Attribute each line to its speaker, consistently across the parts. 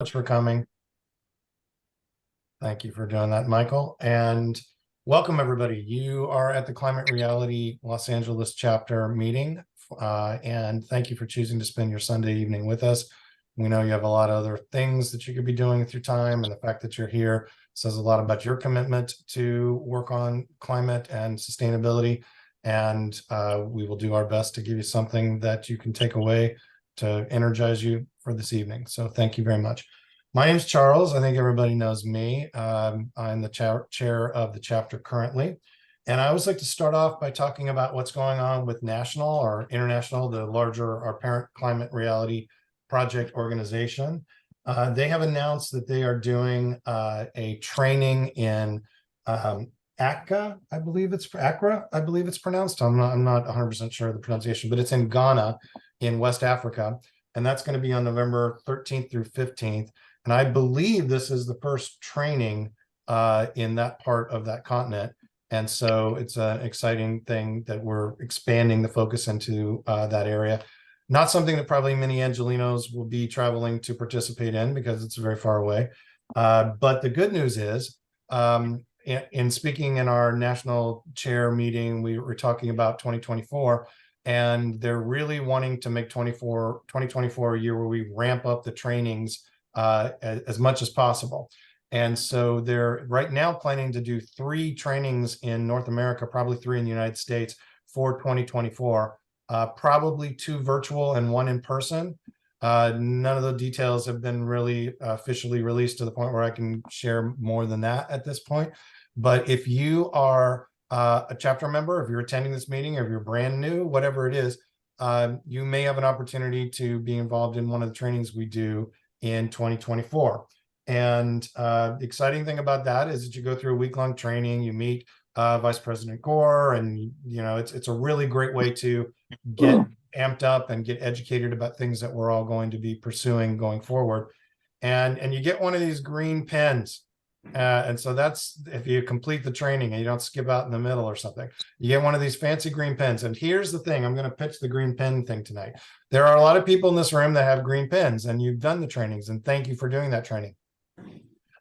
Speaker 1: Much for coming. Thank you for doing that, Michael. And welcome, everybody. You are at the Climate Reality Los Angeles chapter meeting. And thank you for choosing to spend your Sunday evening with us. We know you have a lot of other things that you could be doing with your time, and the fact that you're here says a lot about your commitment to work on climate and sustainability. And we will do our best to give you something that you can take away to energize you for this evening. So thank you very much. My name's Charles. I think everybody knows me. I'm the chair of the chapter currently. And I always like to start off by talking about what's going on with national or international, the larger, our parent Climate Reality Project organization. They have announced that they are doing a training in Accra, I believe it's pronounced. I'm not 100% sure of the pronunciation, but it's in Ghana in West Africa. And that's going to be on November 13th through 15th. And I believe this is the first training in that part of that continent. And so it's an exciting thing that we're expanding the focus into that area. Not something that probably many Angelinos will be traveling to participate in because it's very far away. But the good news is, in speaking in our national chair meeting, we were talking about 2024. And they're really wanting to make 2024 a year where we ramp up the trainings as much as possible. And so they're right now planning to do 3 trainings in North America, probably 3 in the United States for 2024, probably 2 virtual and 1 in person. None of the details have been really officially released to the point where I can share more than that at this point. But if you are a chapter member, if you're attending this meeting, or if you're brand new, whatever it is, you may have an opportunity to be involved in one of the trainings we do in 2024. And the exciting thing about that is that you go through a week-long training, you meet Vice President Gore, and it's a really great way to get amped up and get educated about things that we're all going to be pursuing going forward. And you get one of these green pens. And so that's if you complete the training and you don't skip out in the middle or something, you get one of these fancy green pens. And here's the thing, I'm going to pitch the green pen thing tonight. There are a lot of people in this room that have green pens, and you've done the trainings, and thank you for doing that training.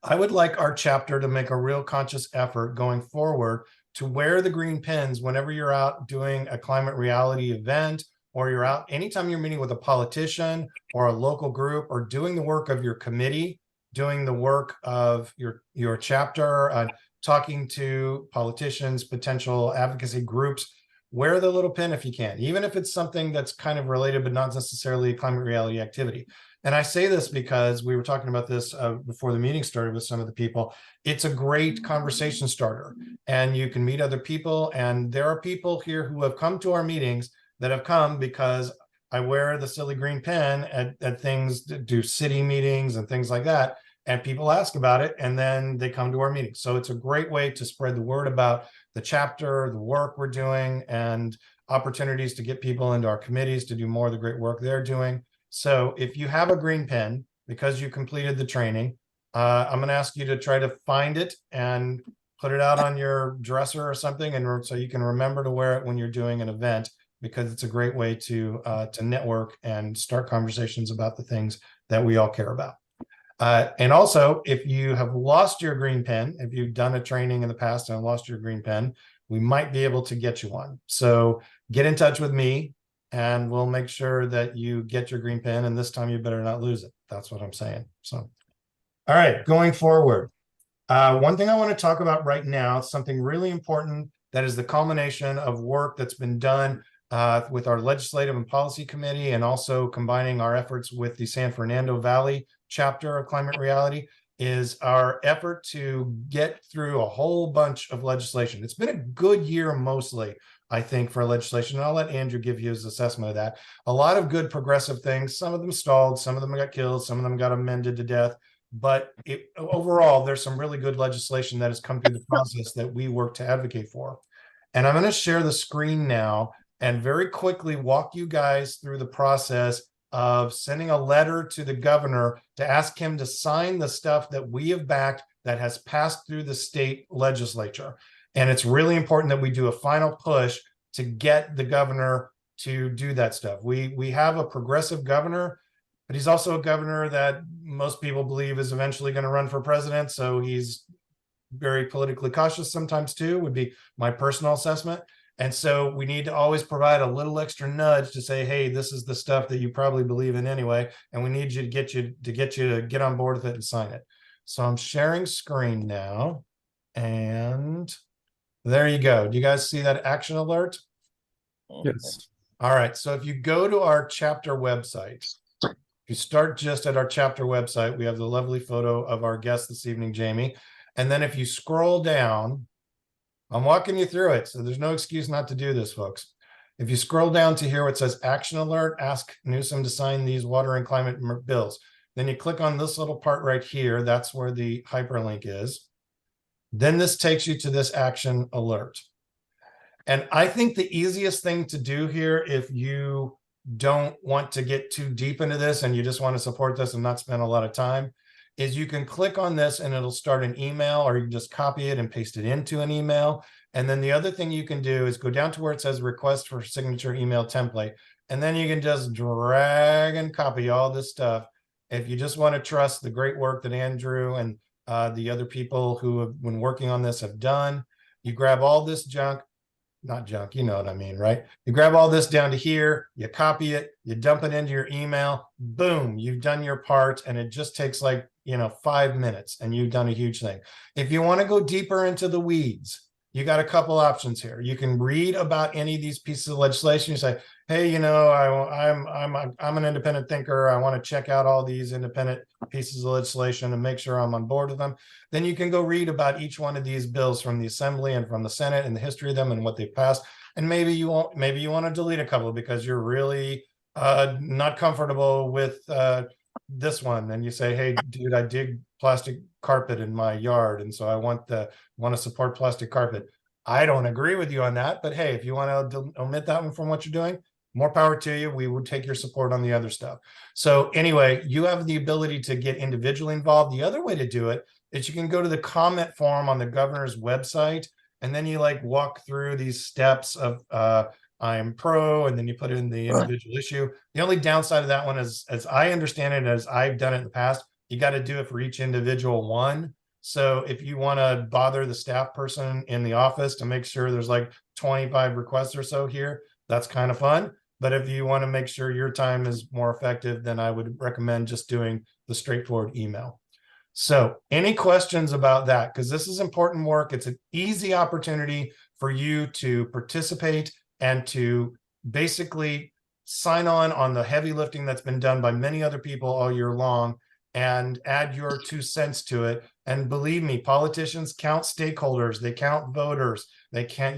Speaker 1: I would like our chapter to make a real conscious effort going forward to wear the green pens whenever you're out doing a climate reality event, or you're out anytime you're meeting with a politician or a local group, or doing the work of your committee, doing the work of your chapter, talking to politicians, potential advocacy groups. Wear the little pin if you can, even if it's something that's kind of related but not necessarily a climate reality activity. And I say this because we were talking about this before the meeting started with some of the people. It's a great conversation starter, and you can meet other people. And there are people here who have come to our meetings that have come because I wear the silly green pen at things, do city meetings and things like that. And people ask about it, and then they come to our meetings. So it's a great way to spread the word about the chapter, the work we're doing, and opportunities to get people into our committees to do more of the great work they're doing. So if you have a green pen because you completed the training, I'm going to ask you to try to find it and put it out on your dresser or something, and so you can remember to wear it when you're doing an event, because it's a great way to network and start conversations about the things that we all care about. And also, if you have lost your green pen, if you've done a training in the past and lost your green pen, we might be able to get you one. So get in touch with me, and we'll make sure that you get your green pen, and this time you better not lose it. That's what I'm saying. So, all right, going forward. One thing I want to talk about right now, something really important that is the culmination of work that's been done with our Legislative and Policy Committee, and also combining our efforts with the San Fernando Valley chapter of Climate Reality, is our effort to get through a whole bunch of legislation. It's been a good year mostly, I think, for legislation. And I'll let Andrew give you his assessment of that. A lot of good progressive things. Some of them stalled, some of them got killed, some of them got amended to death. But overall, there's some really good legislation that has come through the process that we work to advocate for. And I'm going to share the screen now and very quickly walk you guys through the process of sending a letter to the governor to ask him to sign the stuff that we have backed that has passed through the state legislature. And it's really important that we do a final push to get the governor to do that stuff. We have a progressive governor. but he's also a governor that most people believe is eventually going to run for president. So he's very politically cautious sometimes too, would be my personal assessment. And so we need to always provide a little extra nudge to say, hey, this is the stuff that you probably believe in anyway, and we need you to get on board with it and sign it. So I'm sharing screen now, and there you go. Do you guys see that action alert?
Speaker 2: Yes.
Speaker 1: All right. So if you go to our chapter website, if you start just at our chapter website, we have the lovely photo of our guest this evening, Jamie. And then if you scroll down, I'm walking you through it, so there's no excuse not to do this, folks. If you scroll down to here, it says action alert, ask Newsom to sign these water and climate bills. Then you click on this little part right here. That's where the hyperlink is. Then this takes you to this action alert. And I think the easiest thing to do here, if you don't want to get too deep into this and you just want to support this and not spend a lot of time, is you can click on this and it'll start an email, or you can just copy it and paste it into an email. And then the other thing you can do is go down to where it says request for signature email template. And then you can just drag and copy all this stuff. If you just want to trust the great work that Andrew and the other people who have been working on this have done, you grab all this junk, not junk, you know what I mean, right? You grab all this down to here, you copy it, you dump it into your email, boom, you've done your part, and it just takes like, 5 minutes and you've done a huge thing. If you want to go deeper into the weeds, you got a couple options here. You can read about any of these pieces of legislation. You say, hey, I'm an independent thinker. I want to check out all these independent pieces of legislation and make sure I'm on board with them. Then you can go read about each one of these bills from the Assembly and from the Senate and the history of them and what they passed. And maybe you want to delete a couple because you're really not comfortable with this one, and you say, hey, dude, I dig plastic carpet in my yard, and so I want to support plastic carpet. I don't agree with you on that, but hey, if you want to omit that one from what you're doing, more power to you. We would take your support on the other stuff. So anyway, you have the ability to get individually involved. The other way to do it is you can go to the comment form on the governor's website, and then you walk through these steps of I am pro, and then you put in the individual issue. The only downside of that one is, as I understand it, as I've done it in the past, you got to do it for each individual one. So if you want to bother the staff person in the office to make sure there's 25 requests or so here, that's kind of fun. But if you want to make sure your time is more effective, then I would recommend just doing the straightforward email. So any questions about that? Because this is important work. It's an easy opportunity for you to participate and to basically sign on the heavy lifting that's been done by many other people all year long and add your 2 cents to it. And believe me, politicians count stakeholders, they count voters, they can't,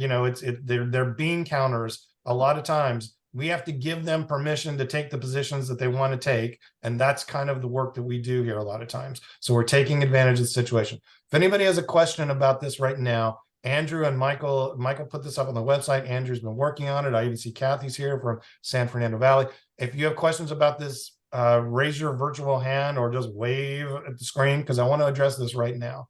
Speaker 1: they're bean counters. A lot of times we have to give them permission to take the positions that they want to take. And that's kind of the work that we do here a lot of times. So we're taking advantage of the situation. If anybody has a question about this right now, Andrew and Michael put this up on the website. Andrew's been working on it. I even see Kathy's here from San Fernando Valley. If you have questions about this, raise your virtual hand or just wave at the screen, because I want to address this right now.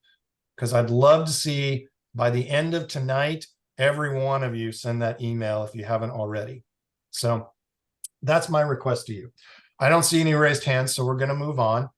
Speaker 1: Because I'd love to see by the end of tonight, every one of you send that email if you haven't already. So that's my request to you. I don't see any raised hands, so we're going to move on.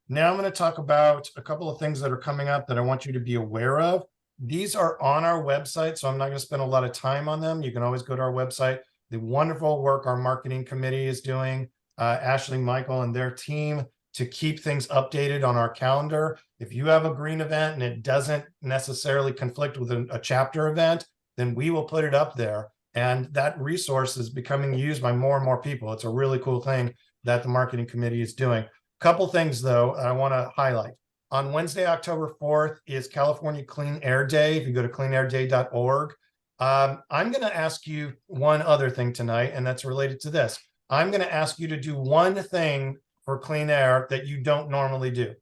Speaker 1: Now I'm going to talk about a couple of things that are coming up that I want you to be aware of. These are on our website, so I'm not going to spend a lot of time on them. You can always go to our website. The wonderful work our marketing committee is doing, Ashley, Michael, and their team, to keep things updated on our calendar. If you have a green event and it doesn't necessarily conflict with a chapter event, then we will put it up there. And that resource is becoming used by more and more people. It's a really cool thing that the marketing committee is doing. Couple things, though, I want to highlight. On Wednesday, October 4th is California Clean Air Day. If you go to cleanairday.org, I'm going to ask you one other thing tonight, and that's related to this. I'm going to ask you to do one thing for clean air that you don't normally do.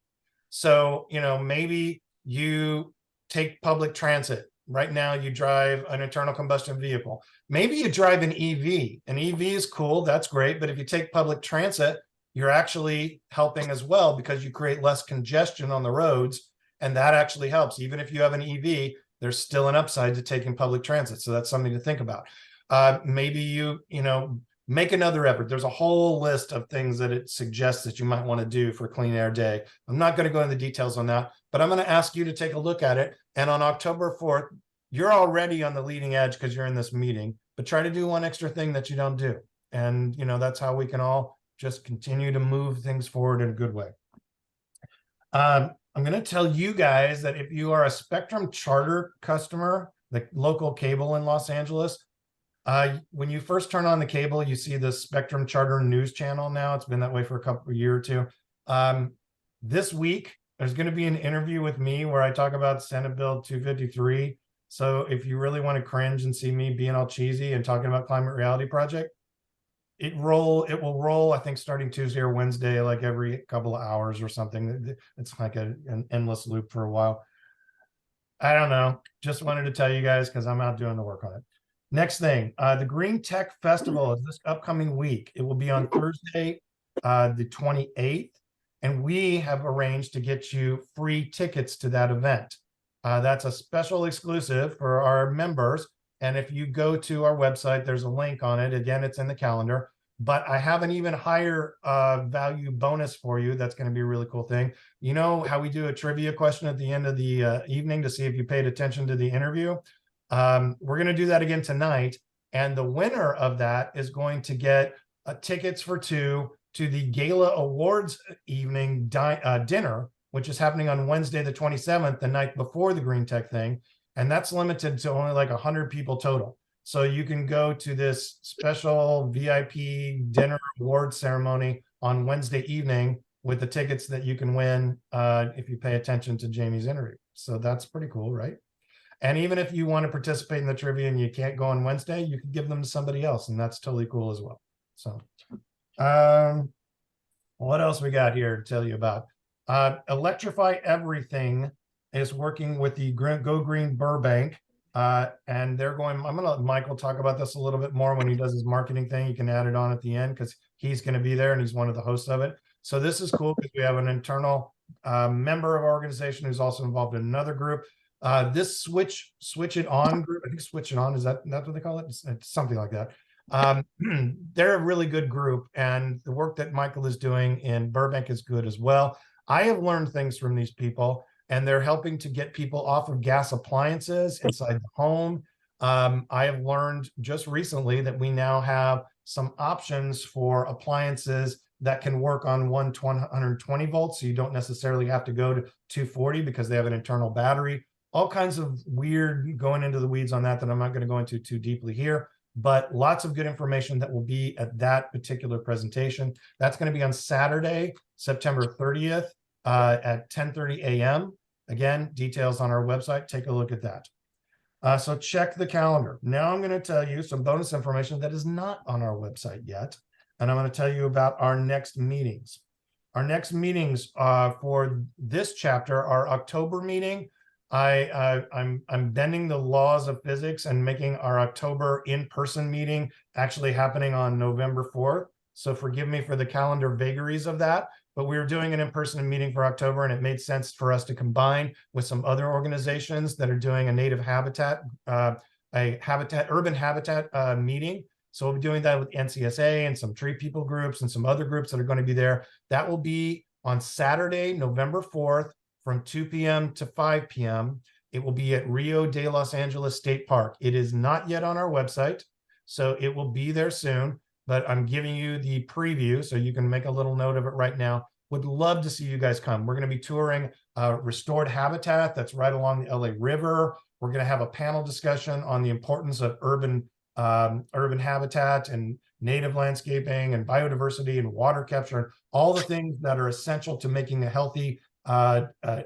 Speaker 1: So, maybe you take public transit. Right now, you drive an internal combustion vehicle. Maybe you drive an EV. An EV is cool. That's great. But if you take public transit, you're actually helping as well, because you create less congestion on the roads, and that actually helps. Even if you have an EV, there's still an upside to taking public transit. So that's something to think about. Maybe you make another effort. There's a whole list of things that it suggests that you might want to do for Clean Air Day. I'm not going to go into the details on that, but I'm going to ask you to take a look at it. And on October 4th, you're already on the leading edge because you're in this meeting, but try to do one extra thing that you don't do. And, that's how we can all just continue to move things forward in a good way. I'm going to tell you guys that if you are a Spectrum Charter customer, the local cable in Los Angeles, when you first turn on the cable, you see the Spectrum Charter news channel now. It's been that way for a year or two. This week, there's going to be an interview with me where I talk about Senate Bill 253. So if you really want to cringe and see me being all cheesy and talking about Climate Reality Project, it will roll, I think, starting Tuesday or Wednesday, like every couple of hours or something. It's like an endless loop for a while. I don't know. Just wanted to tell you guys because I'm out doing the work on it. Next thing, the Green Tech Festival is this upcoming week. It will be on Thursday, the 28th, and we have arranged to get you free tickets to that event. That's a special exclusive for our members. And if you go to our website, there's a link on it. Again, it's in the calendar. But I have an even higher value bonus for you. That's going to be a really cool thing. You know how we do a trivia question at the end of the evening to see if you paid attention to the interview? We're going to do that again tonight. And the winner of that is going to get tickets for two to the Gala Awards evening dinner, which is happening on Wednesday, the 27th, the night before the Green Tech thing. And that's limited to only like 100 people total. So you can go to this special VIP dinner award ceremony on Wednesday evening with the tickets that you can win if you pay attention to Jamie's interview. So that's pretty cool, right? And even if you want to participate in the trivia and you can't go on Wednesday, you can give them to somebody else, and that's totally cool as well. So what else we got here to tell you about? Electrify Everything is working with the Go Green Burbank, and they're going, I'm going to let Michael talk about this a little bit more when he does his marketing thing. You can add it on at the end because he's going to be there and he's one of the hosts of it. So this is cool because we have an internal member of our organization who's also involved in another group. This Switch It On group, I think Switch It On, that's what they call it? It's something like that. They're a really good group, and the work that Michael is doing in Burbank is good as well. I have learned things from these people, and they're helping to get people off of gas appliances inside the home. I have learned just recently that we now have some options for appliances that can work on 120 volts, so you don't necessarily have to go to 240 because they have an internal battery. All kinds of weird going into the weeds on that I'm not going to go into too deeply here, but lots of good information that will be at that particular presentation. That's going to be on Saturday, September 30th at 10:30 a.m. Again, details on our website. Take a look at that. So check the calendar. Now I'm going to tell you some bonus information that is not on our website yet. And I'm going to tell you about our next meetings. Our next meetings for this chapter, our October meeting, I'm bending the laws of physics and making our October in-person meeting actually happening on November 4th. So forgive me for the calendar vagaries of that, but we were doing an in-person meeting for October, and it made sense for us to combine with some other organizations that are doing a native habitat, urban habitat meeting. So we'll be doing that with NCSA and some tree people groups and some other groups that are going to be there. That will be on Saturday, November 4th, from 2 p.m. to 5 p.m. It will be at Rio de Los Angeles State Park. It is not yet on our website, so it will be there soon, but I'm giving you the preview so you can make a little note of it right now. Would love to see you guys come. We're going to be touring restored habitat that's right along the LA River. We're going to have a panel discussion on the importance of urban habitat and native landscaping and biodiversity and water capture, all the things that are essential to making a healthy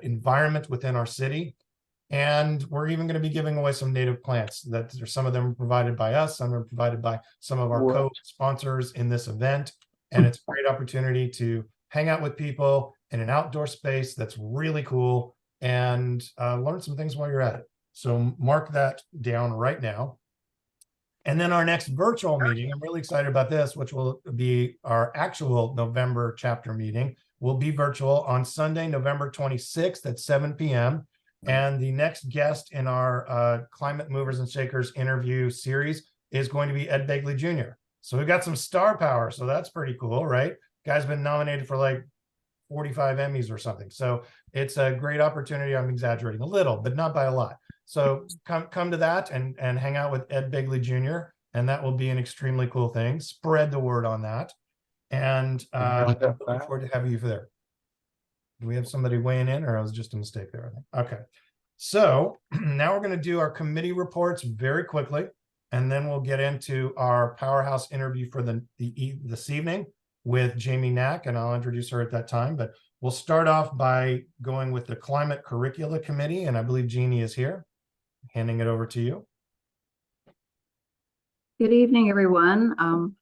Speaker 1: environment within our city. And we're even going to be giving away some native plants that some of them are provided by us, some are provided by some of our co-sponsors in this event. And it's a great opportunity to hang out with people in an outdoor space that's really cool and learn some things while you're at it. So mark that down right now. And then our next virtual meeting, I'm really excited about this, which will be our actual November chapter meeting, will be virtual on Sunday, November 26th at 7 p.m. And the next guest in our Climate Movers and Shakers interview series is going to be Ed Begley Jr. So we've got some star power. So that's pretty cool, right? Guy's been nominated for like 45 Emmys or something. So it's a great opportunity. I'm exaggerating a little, but not by a lot. So come to that and hang out with Ed Bigley Jr. And that will be an extremely cool thing. Spread the word on that. And looking forward to having you for there. Do we have somebody weighing in, or it was just a mistake there? I think. Okay. So now we're going to do our committee reports very quickly, and then we'll get into our powerhouse interview for this evening with Jamie Knack, and I'll introduce her at that time. But we'll start off by going with the Climate Curricula Committee, and I believe Jeannie is here. Handing it over to you.
Speaker 3: Good evening, everyone.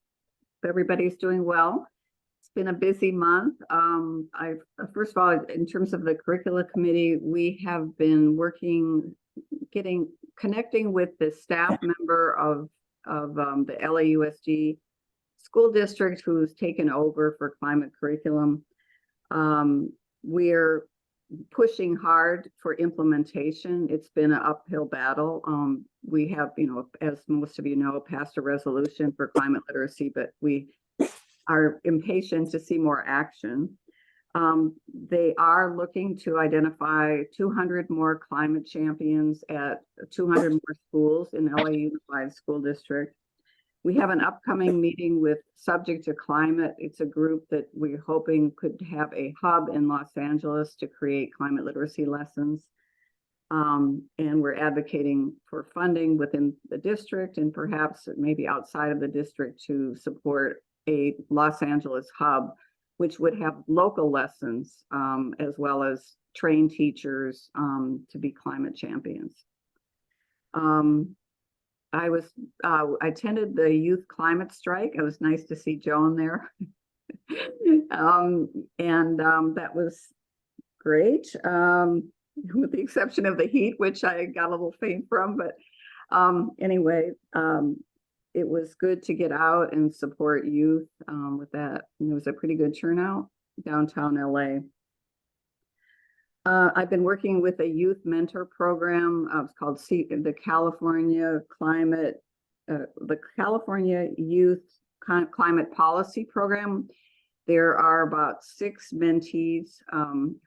Speaker 3: Everybody's doing well. It's been a busy month. First of all, in terms of the curricula committee, we have been connecting with the staff member of the LAUSD school district who's taken over for climate curriculum. We're pushing hard for implementation. It's been an uphill battle. We have, as most of you know, passed a resolution for climate literacy, but we are impatient to see more action. They are looking to identify 200 more climate champions at 200 more schools in LA Unified School District. We have an upcoming meeting with Subject to Climate. It's a group that we're hoping could have a hub in Los Angeles to create climate literacy lessons. And we're advocating for funding within the district and perhaps maybe outside of the district to support a Los Angeles hub, which would have local lessons as well as train teachers to be climate champions. I attended the youth climate strike. It was nice to see Joan there. That was great, with the exception of the heat, which I got a little faint from. But anyway, it was good to get out and support youth with that. And it was a pretty good turnout downtown LA. I've been working with a youth mentor program. It's called the California Youth Climate Policy Program. There are about 6 mentees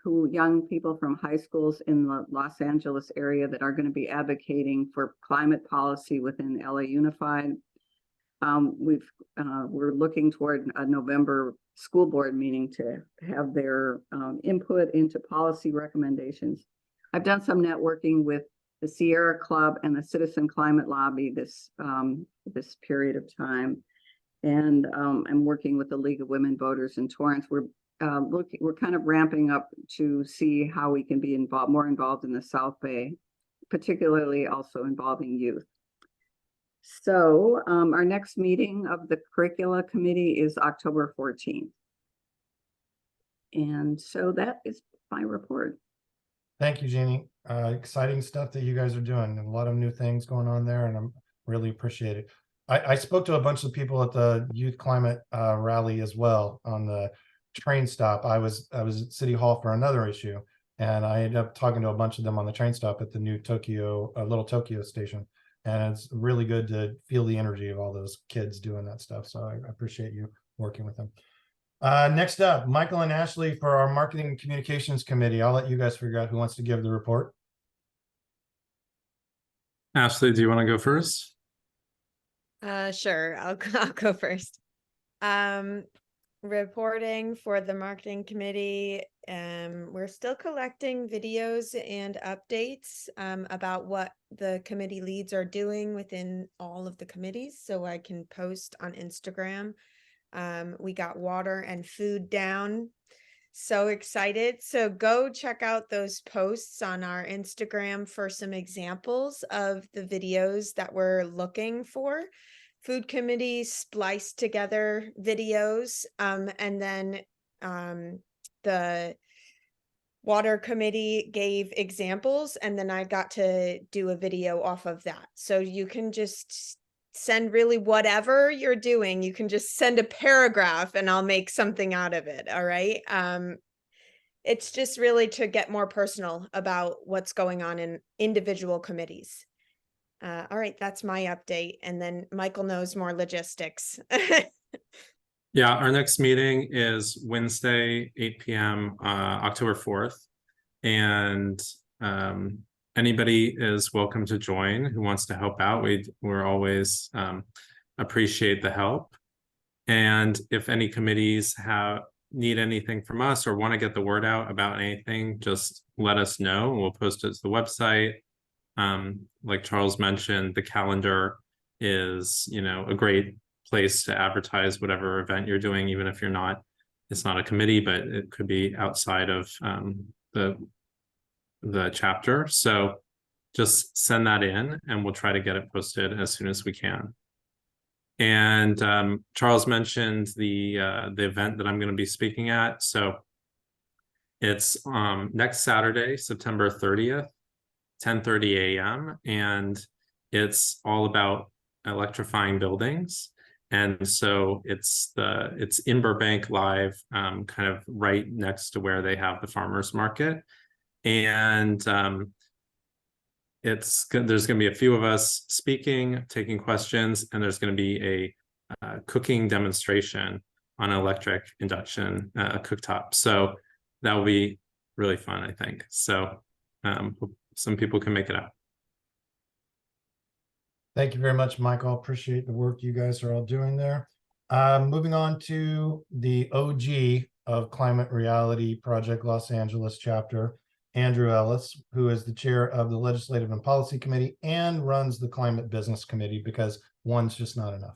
Speaker 3: young people from high schools in the Los Angeles area that are going to be advocating for climate policy within LA Unified. We're looking toward a November school board meeting to have their input into policy recommendations. I've done some networking with the Sierra Club and the Citizen Climate Lobby this period of time, and I'm working with the League of Women Voters in Torrance. We're kind of ramping up to see how we can be more involved in the South Bay, particularly also involving youth. So our next meeting of the curricula committee is October 14th. And so that is my report.
Speaker 1: Thank you, Jeannie. Exciting stuff that you guys are doing. A lot of new things going on there, and I'm really appreciate it. I spoke to a bunch of people at the youth climate rally as well on the train stop. I was at City Hall for another issue, and I ended up talking to a bunch of them on the train stop at the new Little Tokyo station. And it's really good to feel the energy of all those kids doing that stuff. So I appreciate you working with them. Next up, Michael and Ashley for our Marketing and Communications Committee. I'll let you guys figure out who wants to give the report.
Speaker 2: Ashley, do you want to go first?
Speaker 4: Sure, I'll go first. Reporting for the marketing committee. We're still collecting videos and updates about what the committee leads are doing within all of the committees, so I can post on Instagram. We got water and food down. So excited. So go check out those posts on our Instagram for some examples of the videos that we're looking for. Food committee spliced together videos, and then the water committee gave examples, and then I got to do a video off of that. So you can just send really whatever you're doing. You can just send a paragraph and I'll make something out of it. All right. It's just really to get more personal about what's going on in individual committees. All right, that's my update. And then Michael knows more logistics.
Speaker 2: Yeah, our next meeting is Wednesday, 8 p.m., October 4th. And anybody is welcome to join who wants to help out. We're always appreciate the help. And if any committees need anything from us or want to get the word out about anything, just let us know. We'll post it to the website. Like Charles mentioned, the calendar is, a great place to advertise whatever event you're doing, even if it's not a committee, but it could be outside of the chapter. So just send that in and we'll try to get it posted as soon as we can. And Charles mentioned the event that I'm going to be speaking at. So it's next Saturday, September 30th, 10:30 a.m. And it's all about electrifying buildings. And so it's in Burbank Live, kind of right next to where they have the farmers market. And there's going to be a few of us speaking, taking questions, and there's going to be a cooking demonstration on electric induction cooktop. So that will be really fun, I think. So some people can make it out.
Speaker 1: Thank you very much, Michael. Appreciate the work you guys are all doing there. Moving on to the OG of Climate Reality Project Los Angeles chapter, Andrew Ellis, who is the chair of the Legislative and Policy Committee and runs the Climate Business Committee because one's just not enough.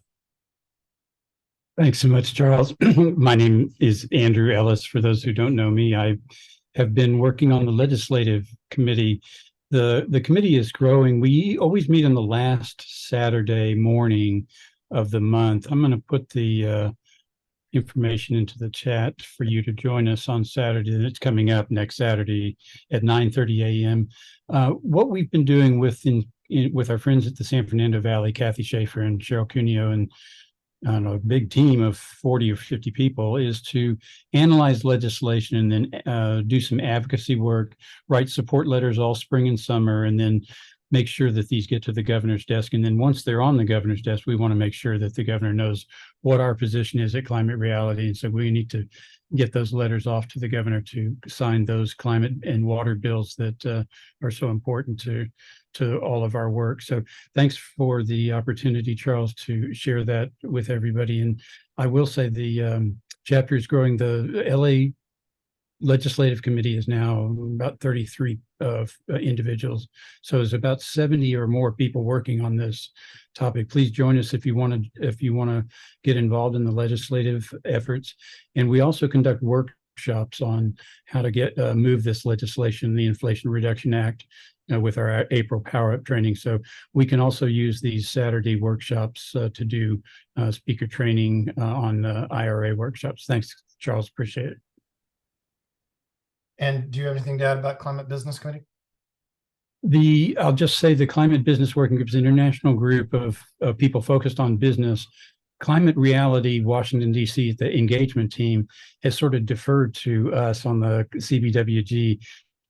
Speaker 5: Thanks so much, Charles. My name is Andrew Ellis. For those who don't know me, I have been working on the Legislative Committee. The committee is growing. We always meet on the last Saturday morning of the month. I'm going to put the information into the chat for you to join us on Saturday. It's coming up next Saturday at 9:30 a.m. What we've been doing with our friends at the San Fernando Valley, Kathy Schaefer and Cheryl Cuneo, and I don't know, a big team of 40 or 50 people, is to analyze legislation and then do some advocacy work, write support letters all spring and summer, and then make sure that these get to the governor's desk. And then once they're on the governor's desk, we want to make sure that the governor knows what our position is at Climate Reality. And so we need to get those letters off to the governor to sign those climate and water bills that are so important to all of our work. So thanks for the opportunity, Charles, to share that with everybody. And I will say the chapter is growing. The LA Legislative Committee is now about 33 individuals. So there's about 70 or more people working on this topic. Please join us if you want to get involved in the legislative efforts. And we also conduct workshops on how to move this legislation, the Inflation Reduction Act, with our April Power Up training. So we can also use these Saturday workshops to do speaker training on IRA workshops. Thanks, Charles. Appreciate it.
Speaker 1: And do you have anything to add about Climate Business Committee?
Speaker 5: I'll just say the Climate Business Working Group is an international group of people focused on business. Climate Reality Washington, D.C., the engagement team, has sort of deferred to us on the CBWG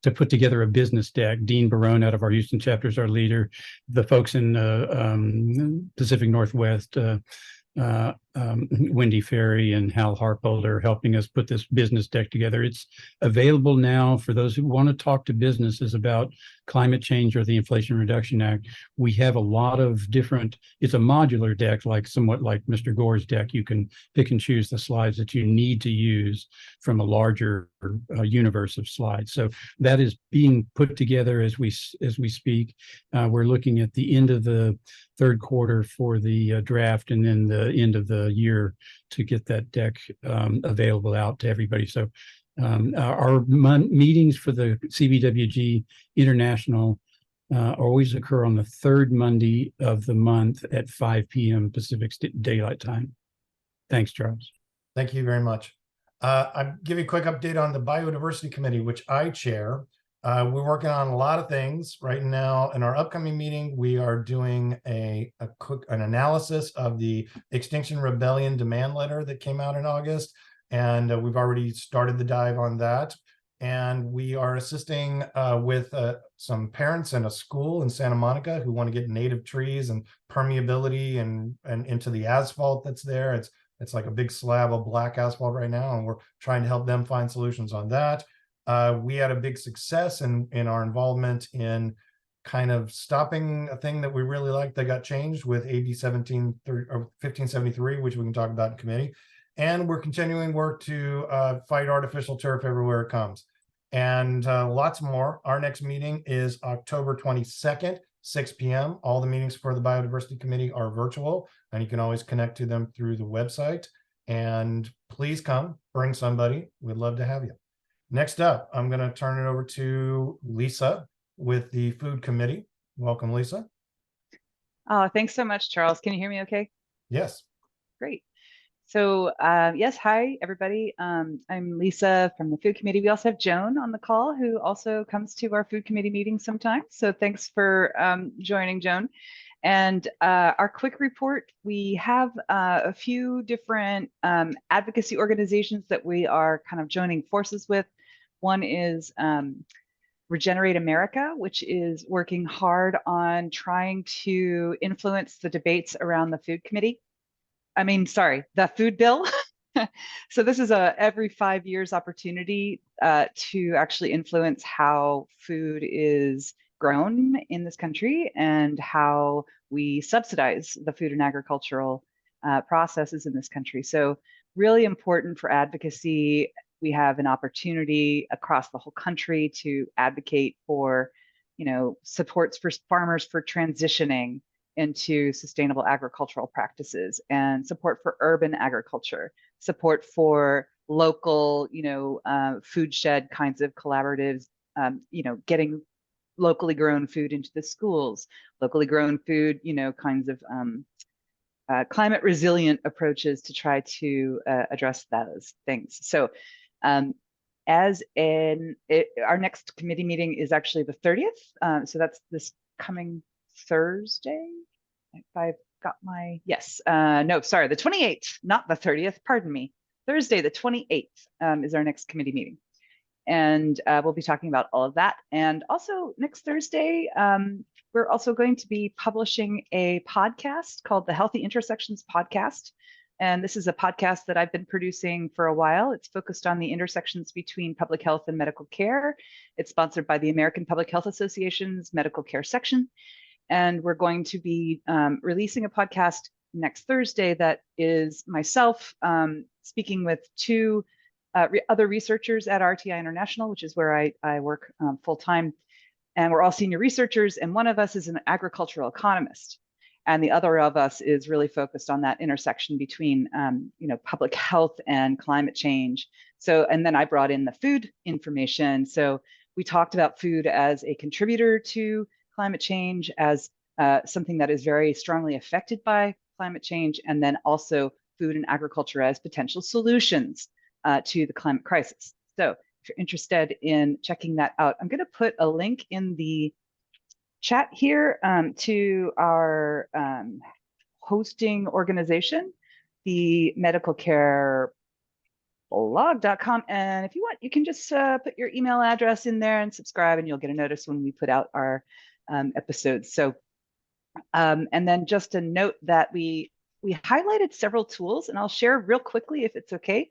Speaker 5: to put together a business deck. Dean Barone out of our Houston chapter is our leader. The folks in Pacific Northwest, Wendy Ferry and Hal Harpolder, helping us put this business deck together. It's available now for those who want to talk to businesses about climate change or the Inflation Reduction Act. We have a lot of different, it's a modular deck, somewhat like Mr. Gore's deck. You can pick and choose the slides that you need to use from a larger universe of slides. So that is being put together as we speak. We're looking at the end of the third quarter for the draft, and then the end of the year to get that deck available out to everybody. So our meetings for the CBWG International always occur on the third Monday of the month at 5 p.m. Pacific Daylight Time. Thanks, Charles.
Speaker 1: Thank you very much. I'll give you a quick update on the Biodiversity Committee, which I chair. We're working on a lot of things right now. In our upcoming meeting, we are doing an analysis of the Extinction Rebellion demand letter that came out in August. And we've already started the dive on that. and we are assisting with some parents in a school in Santa Monica who want to get native trees and permeability and into the asphalt that's there. It's like a big slab of black asphalt right now, and we're trying to help them find solutions on that. We had a big success in our involvement in kind of stopping a thing that we really liked that got changed with AB 1573, which we can talk about in committee. And we're continuing work to fight artificial turf everywhere it comes. And lots more. Our next meeting is October 22nd, 6 p.m. All the meetings for the Biodiversity Committee are virtual, and you can always connect to them through the website. And please come, bring somebody. We'd love to have you. Next up, I'm going to turn it over to Lisa with the Food Committee. Welcome, Lisa.
Speaker 6: Oh, thanks so much, Charles. Can you hear me okay?
Speaker 1: Yes.
Speaker 6: Great. So yes, hi, everybody. I'm Lisa from the Food Committee. We also have Joan on the call, who also comes to our Food Committee meetings sometimes. So thanks for joining, Joan. And our quick report, we have a few different advocacy organizations that we are kind of joining forces with. One is Regenerate America, which is working hard on trying to influence the debates around the Food Committee. The food bill. So this is a every 5 years opportunity to actually influence how food is grown in this country and how we subsidize the food and agricultural processes in this country. So really important for advocacy. We have an opportunity across the whole country to advocate for, supports for farmers for transitioning into sustainable agricultural practices, and support for urban agriculture, support for local, food shed kinds of collaboratives, getting locally grown food into the schools, locally grown food, kinds of climate resilient approaches to try to address those things. So our next committee meeting is actually the 30th. So that's this coming Thursday. If I've got the 28th, not the 30th, pardon me. Thursday, the 28th is our next committee meeting. And we'll be talking about all of that. And also next Thursday, we're also going to be publishing a podcast called the Healthy Intersections Podcast. And this is a podcast that I've been producing for a while. It's focused on the intersections between public health and medical care. It's sponsored by the American Public Health Association's medical care section. And we're going to be releasing a podcast next Thursday that is myself speaking with two other researchers at RTI International, which is where I work full-time. And we're all senior researchers, and one of us is an agricultural economist. And the other of us is really focused on that intersection between public health and climate change. So, and then I brought in the food information. So we talked about food as a contributor to climate change, as something that is very strongly affected by climate change, and then also food and agriculture as potential solutions to the climate crisis. So if you're interested in checking that out, I'm going to put a link in the chat here to our hosting organization, the medical care blog.com. And if you want, you can just put your email address in there and subscribe, and you'll get a notice when we put out our episodes. So, and then just a note that we highlighted several tools, and I'll share real quickly, if it's okay,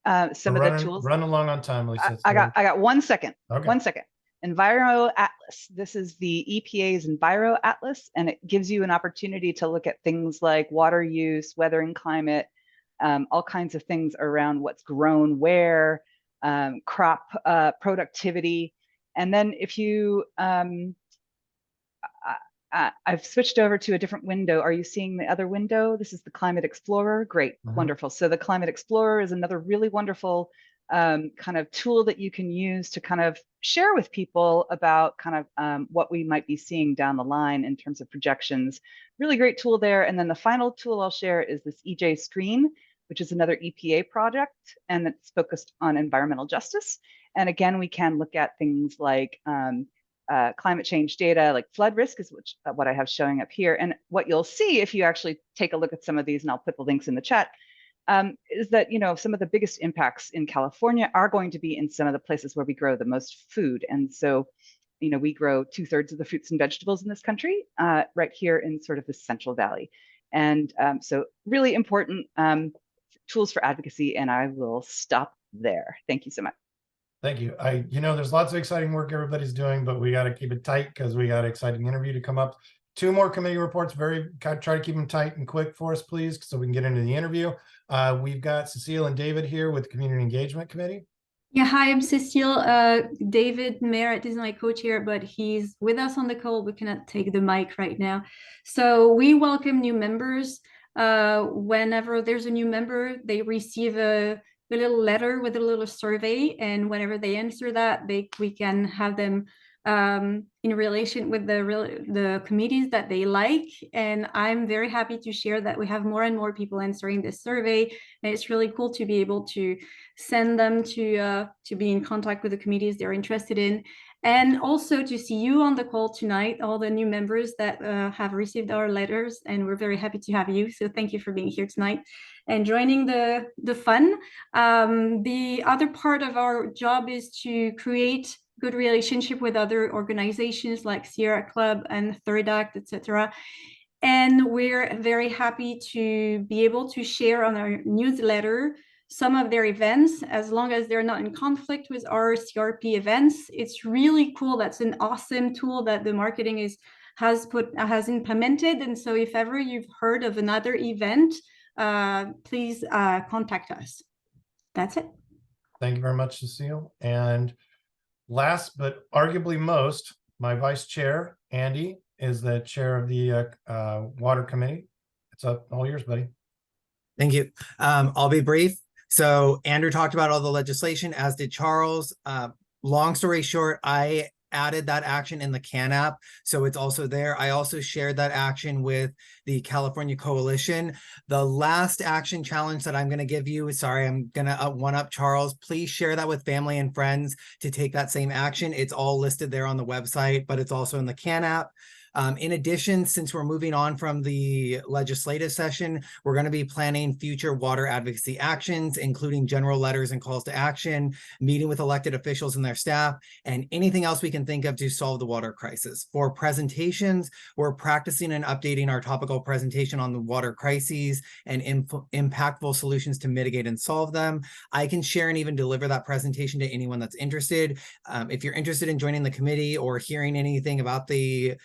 Speaker 6: some of the tools.
Speaker 1: Run along on time, Lisa.
Speaker 6: I got 1 second.
Speaker 1: Okay.
Speaker 6: 1 second. Enviro Atlas. This is the EPA's Enviro Atlas, and it gives you an opportunity to look at things like water use, weather and climate, all kinds of things around what's grown where, crop productivity. And then if you, I've switched over to a different window. Are you seeing the other window? This is the Climate Explorer. Great, wonderful. So the Climate Explorer is another really wonderful kind of tool that you can use to kind of share with people about kind of what we might be seeing down the line in terms of projections. Really great tool there. And then the final tool I'll share is this EJ Screen, which is another EPA project, and it's focused on environmental justice. And again, we can look at things like climate change data, like flood risk is what I have showing up here. And what you'll see if you actually take a look at some of these, and I'll put the links in the chat, is that, some of the biggest impacts in California are going to be in some of the places where we grow the most food. And so, we grow 2/3 of the fruits and vegetables in this country, right here in sort of the Central Valley. And so really important tools for advocacy, and I will stop there. Thank you so much.
Speaker 1: Thank you. There's lots of exciting work everybody's doing, but we got to keep it tight because we got an exciting interview to come up. 2 more committee reports, try to keep them tight and quick for us, please, so we can get into the interview. We've got Cecile and David here with the Community Engagement Committee.
Speaker 7: Yeah, hi, I'm Cecile. David Merritt is my co-chair, but he's with us on the call. We cannot take the mic right now. So we welcome new members. Whenever there's a new member, they receive a little letter with a little survey, and whenever they answer that, we can have them in relation with the committees that they like. And I'm very happy to share that we have more and more people answering this survey, and it's really cool to be able to send them to be in contact with the committees they're interested in, and also to see you on the call tonight, all the new members that have received our letters, and we're very happy to have you. So thank you for being here tonight and joining the fun. The other part of our job is to create good relationship with other organizations like Sierra Club and Third Act, etc. And we're very happy to be able to share on our newsletter some of their events, as long as they're not in conflict with our CRP events. It's really cool. That's an awesome tool that the marketing has implemented. And so if ever you've heard of another event, please contact us. That's it.
Speaker 1: Thank you very much, Cecile. And last but arguably most, my vice chair, Andy, is the chair of the Water Committee. It's all yours, buddy.
Speaker 8: Thank you. I'll be brief. So Andrew talked about all the legislation, as did Charles. Long story short, I added that action in the CAN app, so it's also there. I also shared that action with the California Coalition. The last action challenge that I'm going to give you, sorry, I'm going to one-up Charles. Please share that with family and friends to take that same action. It's all listed there on the website, but it's also in the CAN app. In addition, since we're moving on from the legislative session, we're going to be planning future water advocacy actions, including general letters and calls to action, meeting with elected officials and their staff, and anything else we can think of to solve the water crisis. For presentations, we're practicing and updating our topical presentation on the water crises and impactful solutions to mitigate and solve them. I can share and even deliver that presentation to anyone that's interested. If you're interested in joining the committee or hearing anything about the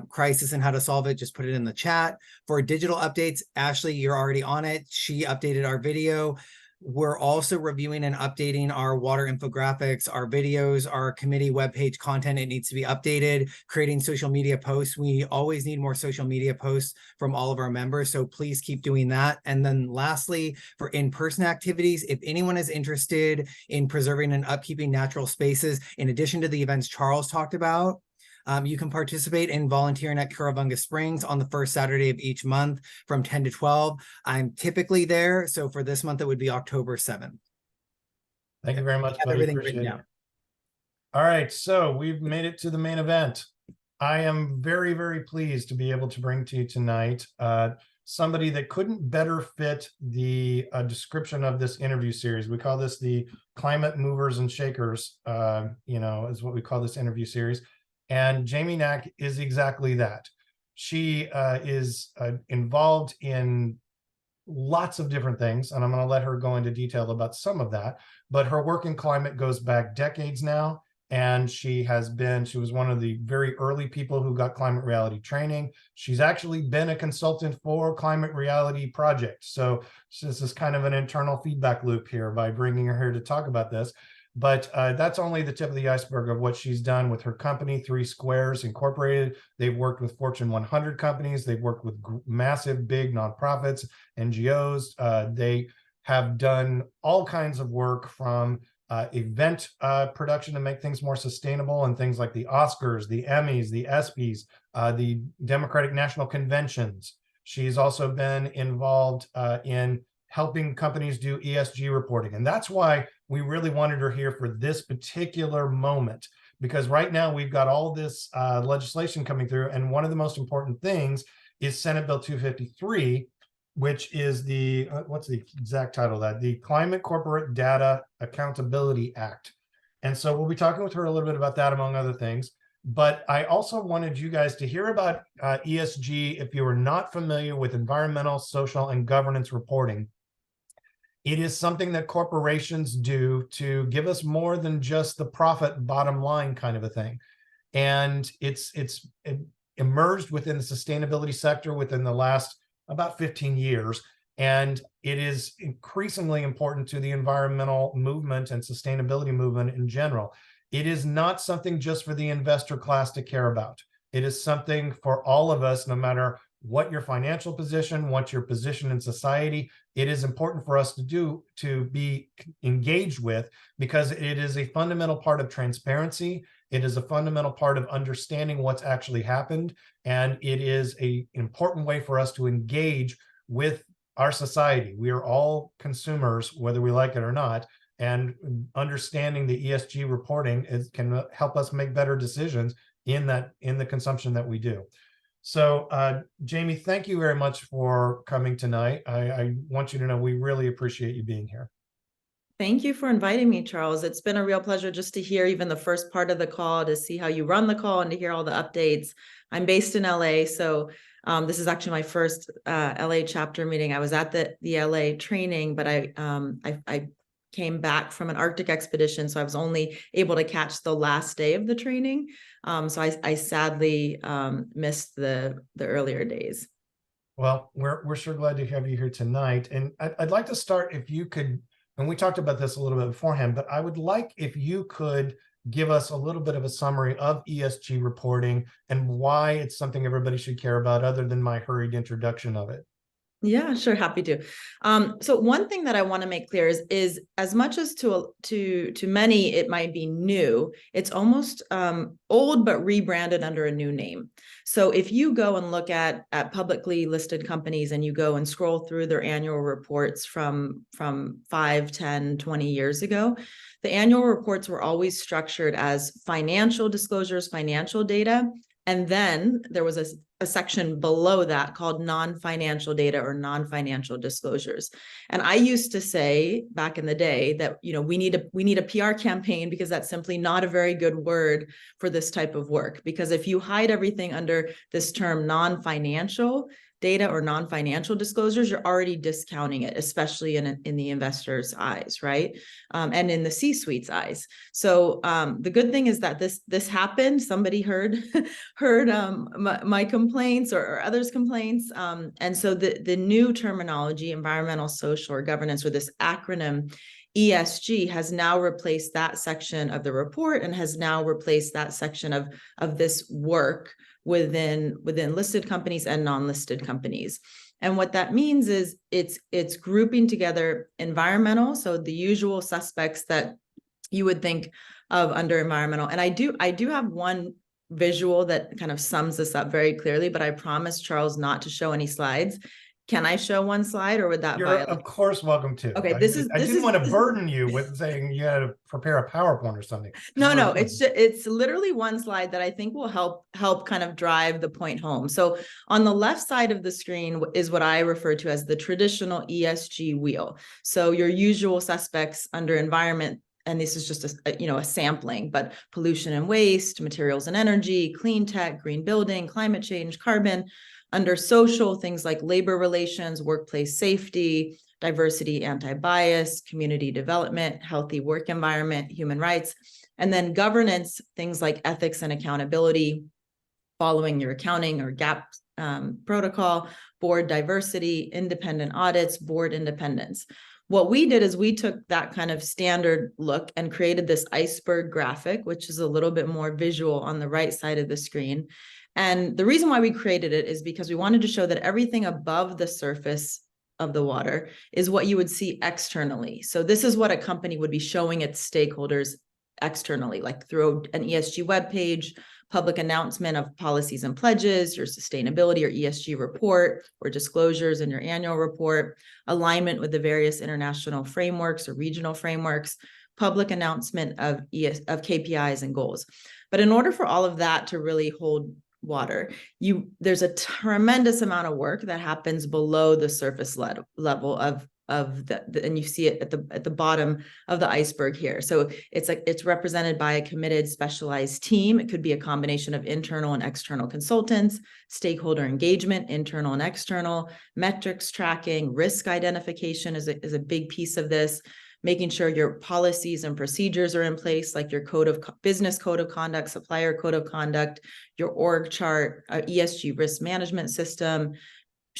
Speaker 8: crisis and how to solve it, just put it in the chat. For digital updates, Ashley, you're already on it. She updated our video. We're also reviewing and updating our water infographics, our videos, our committee webpage content. It needs to be updated, creating social media posts. We always need more social media posts from all of our members, so please keep doing that. And then lastly, for in-person activities, if anyone is interested in preserving and upkeeping natural spaces, in addition to the events Charles talked about, you can participate in volunteering at Curravunga Springs on the first Saturday of each month from 10 to 12. I'm typically there, so for this month, it would be October 7th.
Speaker 1: Thank you very much, buddy.
Speaker 8: Everything
Speaker 1: Appreciate
Speaker 8: written
Speaker 1: it.
Speaker 8: down.
Speaker 1: All right, so we've made it to the main event. I am very, very pleased to be able to bring to you tonight somebody that couldn't better fit the description of this interview series. We call this the Climate Movers and Shakers, is what we call this interview series. And Jamie Knack is exactly that. She is involved in lots of different things, and I'm going to let her go into detail about some of that. But her work in climate goes back decades now, and she was one of the very early people who got climate reality training. She's actually been a consultant for Climate Reality Project. So this is kind of an internal feedback loop here by bringing her here to talk about this. But that's only the tip of the iceberg of what she's done with her company, 3 Squares Incorporated. They've worked with Fortune 100 companies. They've worked with massive, big nonprofits, NGOs. They have done all kinds of work from event production to make things more sustainable, and things like the Oscars, the Emmys, the ESPYs, the Democratic National Conventions. She's also been involved in helping companies do ESG reporting. And that's why we really wanted her here for this particular moment, because right now we've got all this legislation coming through. And one of the most important things is Senate Bill 253, which is the, what's the exact title of that? The Climate Corporate Data Accountability Act. And so we'll be talking with her a little bit about that, among other things. But I also wanted you guys to hear about ESG if you are not familiar with environmental, social, and governance reporting. It is something that corporations do to give us more than just the profit bottom line kind of a thing. And it's emerged within the sustainability sector within the last about 15 years. And it is increasingly important to the environmental movement and sustainability movement in general. It is not something just for the investor class to care about. It is something for all of us, no matter what your financial position, what your position in society. It is important for us to be engaged with, because it is a fundamental part of transparency. It is a fundamental part of understanding what's actually happened. And it is an important way for us to engage with our society. We are all consumers, whether we like it or not. And understanding the ESG reporting can help us make better decisions in the consumption that we do. So, Jamie, thank you very much for coming tonight. I want you to know we really appreciate you being here.
Speaker 9: Thank you for inviting me, Charles. It's been a real pleasure just to hear even the first part of the call, to see how you run the call and to hear all the updates. I'm based in LA, so this is actually my first LA chapter meeting. I was at the LA training, but I came back from an Arctic expedition, so I was only able to catch the last day of the training. So I sadly missed the earlier days.
Speaker 1: Well, we're sure glad to have you here tonight. And I'd like to start, if you could, and we talked about this a little bit beforehand, but I would like if you could give us a little bit of a summary of ESG reporting and why it's something everybody should care about, other than my hurried introduction of it.
Speaker 9: Yeah, sure. Happy to. So one thing that I want to make clear is as much as to many, it might be new, it's almost old, but rebranded under a new name. So if you go and look at publicly listed companies and you go and scroll through their annual reports from 5, 10, 20 years ago, the annual reports were always structured as financial disclosures, financial data. And then there was a section below that called non-financial data or non-financial disclosures. And I used to say back in the day that, you know, we need a PR campaign, because that's simply not a very good word for this type of work. Because if you hide everything under this term non-financial data or non-financial disclosures, you're already discounting it, especially in the investor's eyes, right? And in the C-suite's eyes. So the good thing is that this happened. Somebody heard my complaints or others' complaints, and so the new terminology, environmental, social, or governance, or this acronym ESG, has now replaced that section of the report and has now replaced that section of this work within listed companies and non-listed companies. And what that means is it's grouping together environmental, so the usual suspects that you would think of under environmental. And I do have one visual that kind of sums this up very clearly, but I promised Charles not to show any slides. Can I show one slide, or would that
Speaker 1: You're
Speaker 9: violate?
Speaker 1: of course welcome to.
Speaker 9: Okay,
Speaker 1: I didn't want to burden you with saying you had to prepare a PowerPoint or something.
Speaker 9: No, it's literally one slide that I think will help kind of drive the point home. So on the left side of the screen is what I refer to as the traditional ESG wheel. So your usual suspects under environment, and this is just a sampling, but pollution and waste, materials and energy, clean tech, green building, climate change, carbon. Under social, things like labor relations, workplace safety, diversity, anti-bias, community development, healthy work environment, human rights. And then governance, things like ethics and accountability, following your accounting or GAAP protocol, board diversity, independent audits, board independence. What we did is we took that kind of standard look and created this iceberg graphic, which is a little bit more visual on the right side of the screen. And the reason why we created it is because we wanted to show that everything above the surface of the water is what you would see externally. So this is what a company would be showing its stakeholders externally, like through an ESG webpage, public announcement of policies and pledges, your sustainability or ESG report or disclosures in your annual report, alignment with the various international frameworks or regional frameworks, public announcement of KPIs and goals. But in order for all of that to really hold water. There's a tremendous amount of work that happens below the surface level of and you see it at the bottom of the iceberg here. So it's represented by a committed specialized team. It could be a combination of internal and external consultants, stakeholder engagement, internal and external, metrics tracking, risk identification is a big piece of this, making sure your policies and procedures are in place, like your business code of conduct, supplier code of conduct, your org chart, ESG risk management system,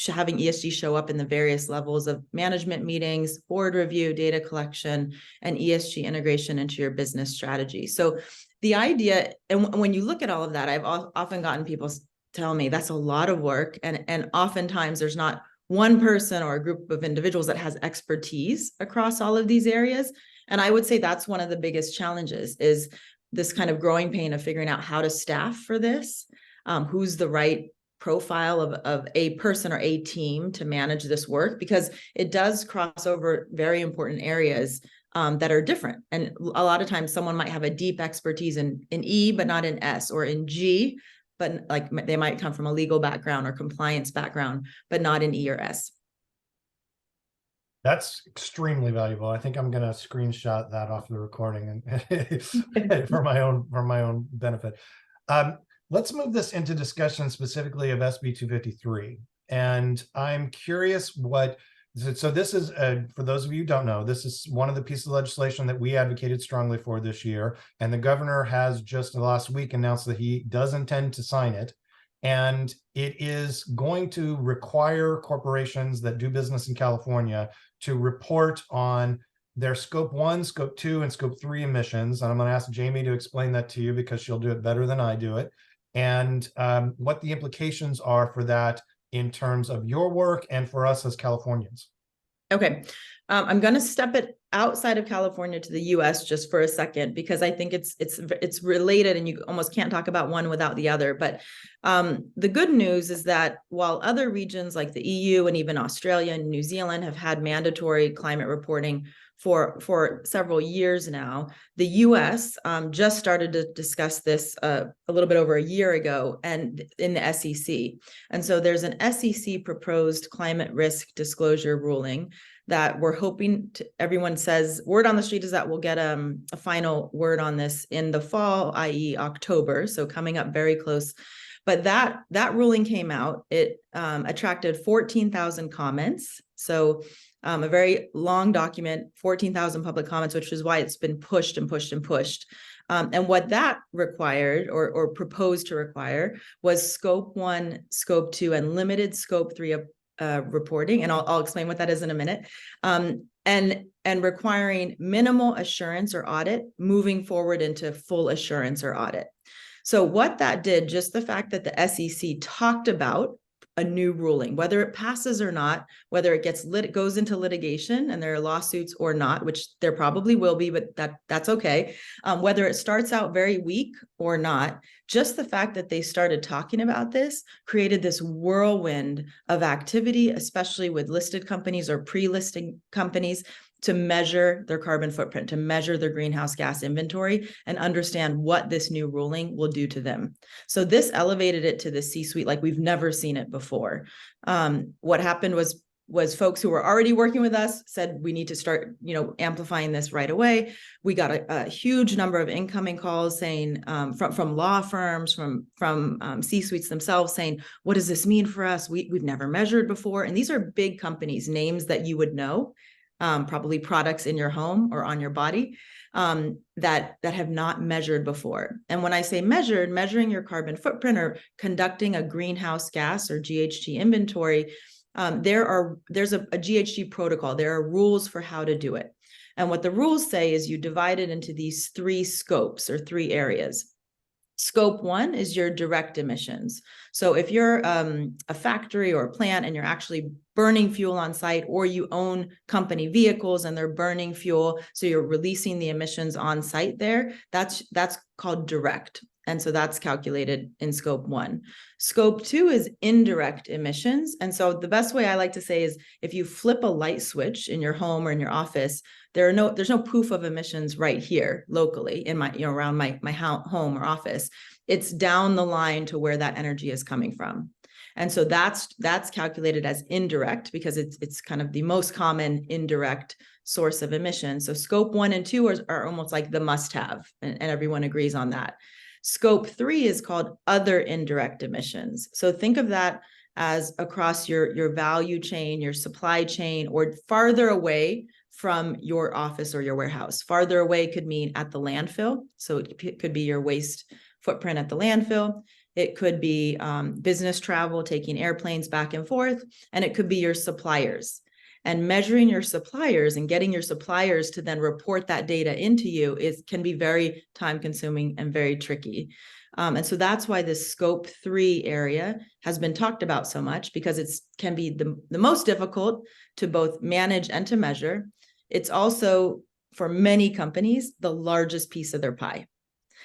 Speaker 9: having ESG show up in the various levels of management meetings, board review, data collection, and ESG integration into your business strategy. So the idea, and when you look at all of that, I've often gotten people tell me that's a lot of work. And oftentimes there's not one person or a group of individuals that has expertise across all of these areas. And I would say that's one of the biggest challenges, is this kind of growing pain of figuring out how to staff for this, who's the right profile of a person or a team to manage this work, because it does cross over very important areas that are different. And a lot of times someone might have a deep expertise in E, but not in S, or in G, but like they might come from a legal background or compliance background, but not in E or S.
Speaker 1: That's extremely valuable. I think I'm going to screenshot that off the recording and for my own benefit. Let's move this into discussion specifically of SB 253. And I'm curious so this is, for those of you who don't know, this is one of the pieces of legislation that we advocated strongly for this year. And the governor has just last week announced that he does intend to sign it. And it is going to require corporations that do business in California to report on their scope 1, scope 2, and scope 3 emissions. And I'm going to ask Jamie to explain that to you because she'll do it better than I do it. And what the implications are for that in terms of your work and for us as Californians.
Speaker 9: Okay, I'm going to step it outside of California to the U.S. just for a second, because I think it's related, and you almost can't talk about one without the other. But the good news is that while other regions like the EU and even Australia and New Zealand have had mandatory climate reporting for several years now, the US just started to discuss this a little bit over a year ago, and in the SEC. And so there's an SEC proposed climate risk disclosure ruling that we're hoping everyone says word on the street is that we'll get a final word on this in the fall, i.e. October. So coming up very close. But that ruling came out. It attracted 14,000 comments. So a very long document, 14,000 public comments, which is why it's been pushed and pushed and pushed. And what that required or proposed to require was scope 1, scope 2, and limited scope 3 reporting. And I'll explain what that is in a minute. And requiring minimal assurance or audit moving forward into full assurance or audit. So what that did, just the fact that the SEC talked about a new ruling, whether it passes or not, whether it goes into litigation and there are lawsuits or not, which there probably will be, but that's okay. Whether it starts out very weak or not, just the fact that they started talking about this created this whirlwind of activity, especially with listed companies or pre-listing companies, to measure their carbon footprint, to measure their greenhouse gas inventory, and understand what this new ruling will do to them. So this elevated it to the C-suite like we've never seen it before. What happened was folks who were already working with us said we need to start, amplifying this right away. We got a huge number of incoming calls saying from law firms, from C-suites themselves saying, what does this mean for us? We've never measured before. And these are big companies, names that you would know. Probably products in your home or on your body that have not measured before. And when I say measuring your carbon footprint or conducting a greenhouse gas or GHG inventory, there's a GHG protocol. There are rules for how to do it. And what the rules say is you divide it into these 3 scopes or 3 areas. Scope 1 is your direct emissions. So if you're a factory or a plant and you're actually burning fuel on site, or you own company vehicles and they're burning fuel, so you're releasing the emissions on site there, that's called direct. And so that's calculated in scope 1. Scope 2 is indirect emissions. And so the best way I like to say is if you flip a light switch in your home or in your office, there's no proof of emissions right here locally in my, around my home or office. It's down the line to where that energy is coming from. And so that's calculated as indirect because it's kind of the most common indirect source of emission. So scope 1 and 2 are almost like the must-have, and everyone agrees on that. Scope 3 is called other indirect emissions. So think of that as across your value chain, your supply chain, or farther away from your office or your warehouse. Farther away could mean at the landfill. So it could be your waste footprint at the landfill. It could be business travel, taking airplanes back and forth, and it could be your suppliers. And measuring your suppliers and getting your suppliers to then report that data into you can be very time consuming and very tricky. And so that's why this scope 3 area has been talked about so much, because it can be the most difficult to both manage and to measure. It's also, for many companies, the largest piece of their pie.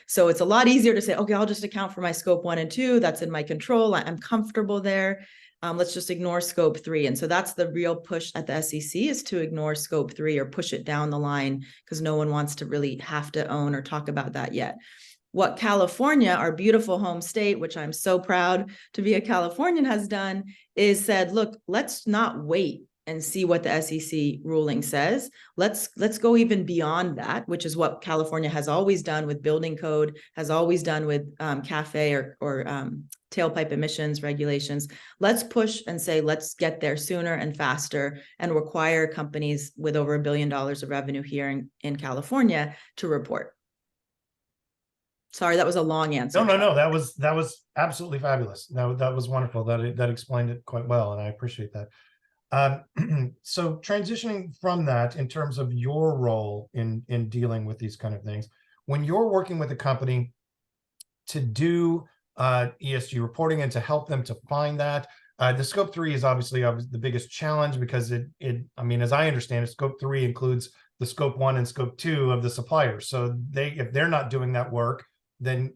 Speaker 9: So it's a lot easier to say, okay, I'll just account for my scope 1 and 2. That's in my control. I'm comfortable there. Let's just ignore scope 3. And so that's the real push at the SEC, is to ignore scope 3 or push it down the line, because no one wants to really have to own or talk about that yet. What California, our beautiful home state, which I'm so proud to be a Californian, has done is said, look, let's not wait and see what the SEC ruling says. Let's go even beyond that, which is what California has always done with building code, has always done with CAFE or tailpipe emissions regulations. Let's push and say, let's get there sooner and faster and require companies with over $1 billion of revenue here in California to report. Sorry, that was a long answer.
Speaker 1: No, that was absolutely fabulous. That was wonderful. That explained it quite well, and I appreciate that. So transitioning from that, in terms of your role in dealing with these kind of things, when you're working with a company to do ESG reporting and to help them to find that, the scope 3 is obviously the biggest challenge, because I mean, as I understand it, scope 3 includes the scope 1 and scope 2 of the suppliers. So if they're not doing that work, then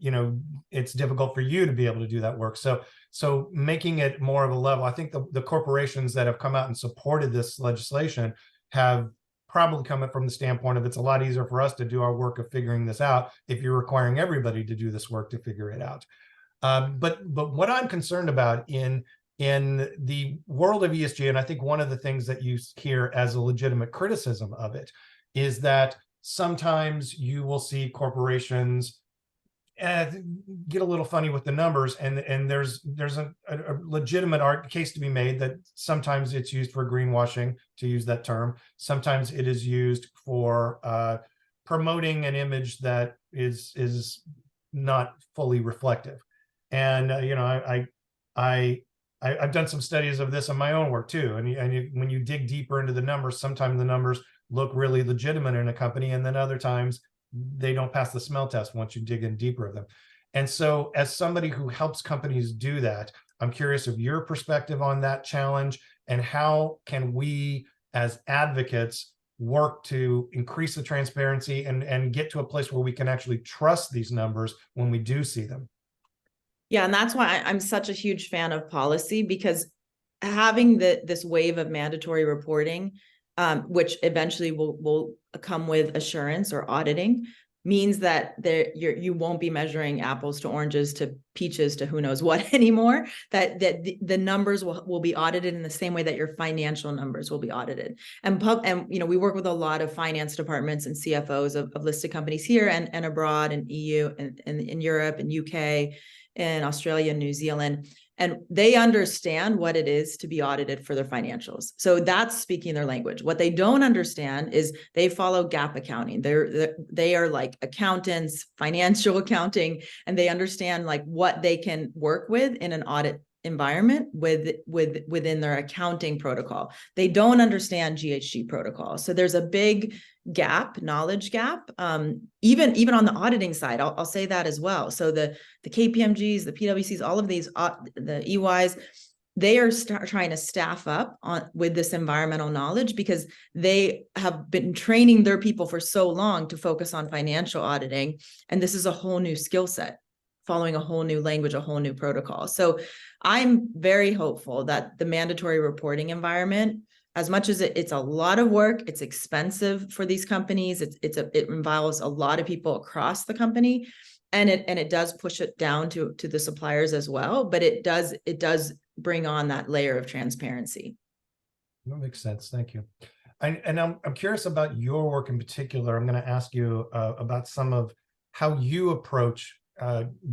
Speaker 1: it's difficult for you to be able to do that work. So making it more of a level, I think the corporations that have come out and supported this legislation have probably come from the standpoint of, it's a lot easier for us to do our work of figuring this out if you're requiring everybody to do this work to figure it out. But what I'm concerned about in the world of ESG, and I think one of the things that you hear as a legitimate criticism of it, is that sometimes you will see corporations get a little funny with the numbers, and there's a legitimate case to be made that sometimes it's used for greenwashing, to use that term. Sometimes it is used for promoting an image that is not fully reflective. And I've done some studies of this in my own work too. And when you dig deeper into the numbers, sometimes the numbers look really legitimate in a company, and then other times they don't pass the smell test once you dig in deeper of them. And so as somebody who helps companies do that, I'm curious of your perspective on that challenge, and how can we as advocates work to increase the transparency and get to a place where we can actually trust these numbers when we do see them.
Speaker 9: Yeah, and that's why I'm such a huge fan of policy, because having this wave of mandatory reporting, which eventually will come with assurance or auditing, means that you won't be measuring apples to oranges to peaches to who knows what anymore. That the numbers will be audited in the same way that your financial numbers will be audited. And we work with a lot of finance departments and CFOs of listed companies here and abroad, in EU and in Europe and UK and Australia and New Zealand. And they understand what it is to be audited for their financials. So that's speaking their language. What they don't understand is they follow GAAP accounting. They are like accountants, financial accounting, and they understand like what they can work with in an audit environment within their accounting protocol. They don't understand GHG protocol. So there's a big gap, knowledge gap, even on the auditing side. I'll say that as well. So the KPMGs, the PwCs, all of these, the EYs, they are trying to staff up with this environmental knowledge, because they have been training their people for so long to focus on financial auditing. And this is a whole new skill set following a whole new language, a whole new protocol. So I'm very hopeful that the mandatory reporting environment, as much as it's a lot of work, it's expensive for these companies, it involves a lot of people across the company, and it does push it down to the suppliers as well, but it does bring on that layer of transparency.
Speaker 1: That makes sense. Thank you. And I'm curious about your work in particular. I'm going to ask you about some of how you approach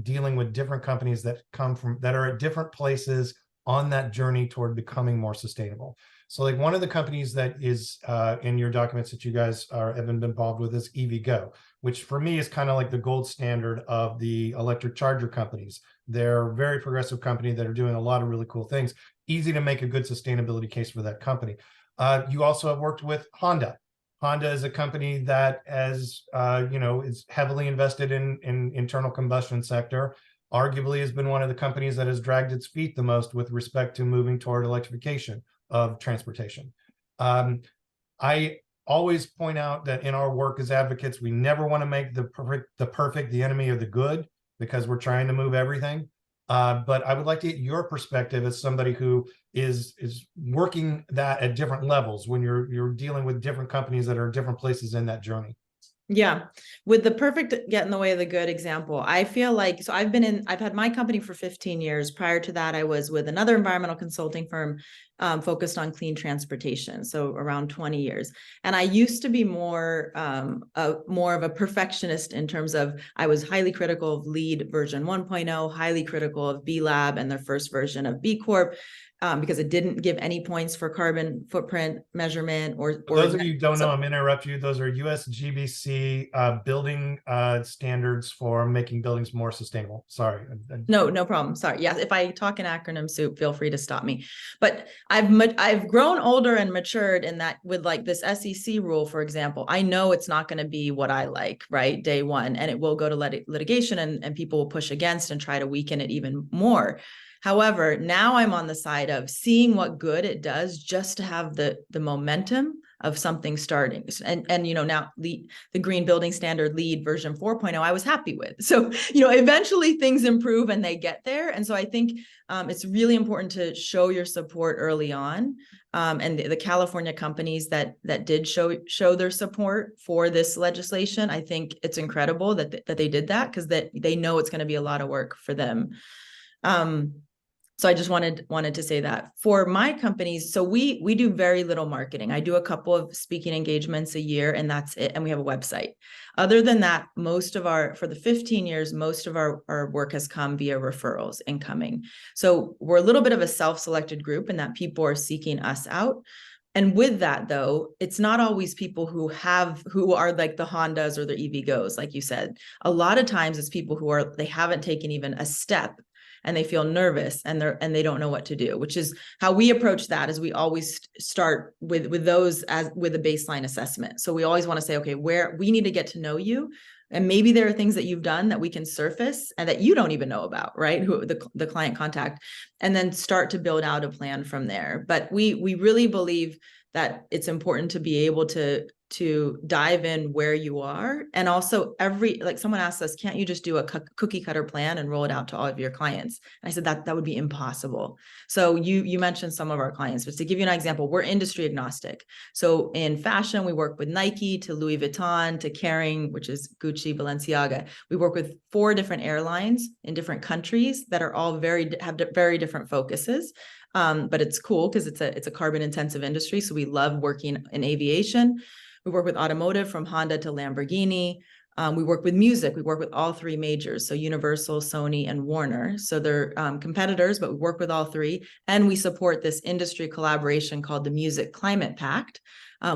Speaker 1: dealing with different companies that are at different places on that journey toward becoming more sustainable. So like one of the companies that is in your documents that you guys have been involved with is EVgo, which for me is kind of like the gold standard of the electric charger companies. They're a very progressive company that are doing a lot of really cool things. Easy to make a good sustainability case for that company. You also have worked with Honda. Honda is a company that is heavily invested in internal combustion sector. Arguably has been one of the companies that has dragged its feet the most with respect to moving toward electrification of transportation. I always point out that in our work as advocates, we never want to make the perfect the enemy of the good, because we're trying to move everything. But I would like to get your perspective as somebody who is working that at different levels when you're dealing with different companies that are at different places in that journey.
Speaker 9: Yeah, with the perfect get in the way of the good example, I feel like, so I've had my company for 15 years. Prior to that, I was with another environmental consulting firm focused on clean transportation, so around 20 years. And I used to be more of a perfectionist in terms of, I was highly critical of LEED version 1.0, highly critical of B Lab and their first version of B Corp. Because it didn't give any points for carbon footprint measurement or
Speaker 1: For those of you who don't know, I'm going to interrupt you. Those are US GBC building standards for making buildings more sustainable. Sorry.
Speaker 9: No problem. Sorry. Yes, if I talk in acronym soup, feel free to stop me. But I've grown older and matured in that with like this SEC rule, for example. I know it's not going to be what I like, right? Day one, and it will go to litigation and people will push against and try to weaken it even more. However, now I'm on the side of seeing what good it does just to have the momentum of something starting. And now the green building standard LEED version 4.0, I was happy with. So, eventually things improve and they get there. And so I think it's really important to show your support early on. And the California companies that did show their support for this legislation, I think it's incredible that they did that, because they know it's going to be a lot of work for them. So I just wanted to say that for my companies, so we do very little marketing. I do a couple of speaking engagements a year, and that's it. And we have a website. Other than that, for the 15 years, most of our work has come via referrals incoming. So we're a little bit of a self-selected group in that people are seeking us out. And with that, though, it's not always people who are like the Hondas or the EVgos, like you said. A lot of times it's people they haven't taken even a step, and they feel nervous and they don't know what to do, which is how we approach that. Is we always start with those with a baseline assessment. So we always want to say, okay, where we need to get to know you. And maybe there are things that you've done that we can surface and that you don't even know about, right? Who the client contact, and then start to build out a plan from there. But we really believe that it's important to be able to dive in where you are. And also like someone asked us, can't you just do a cookie cutter plan and roll it out to all of your clients? And I said that would be impossible. So you mentioned some of our clients, but to give you an example, we're industry agnostic. So in fashion, we work with Nike to Louis Vuitton to Kering, which is Gucci, Balenciaga. We work with 4 different airlines in different countries that are all have very different focuses. But it's cool because it's a carbon intensive industry. So we love working in aviation. We work with automotive from Honda to Lamborghini. We work with music. We work with all 3 majors, so Universal, Sony, and Warner. So they're competitors, but we work with all 3. And we support this industry collaboration called the Music Climate Pact,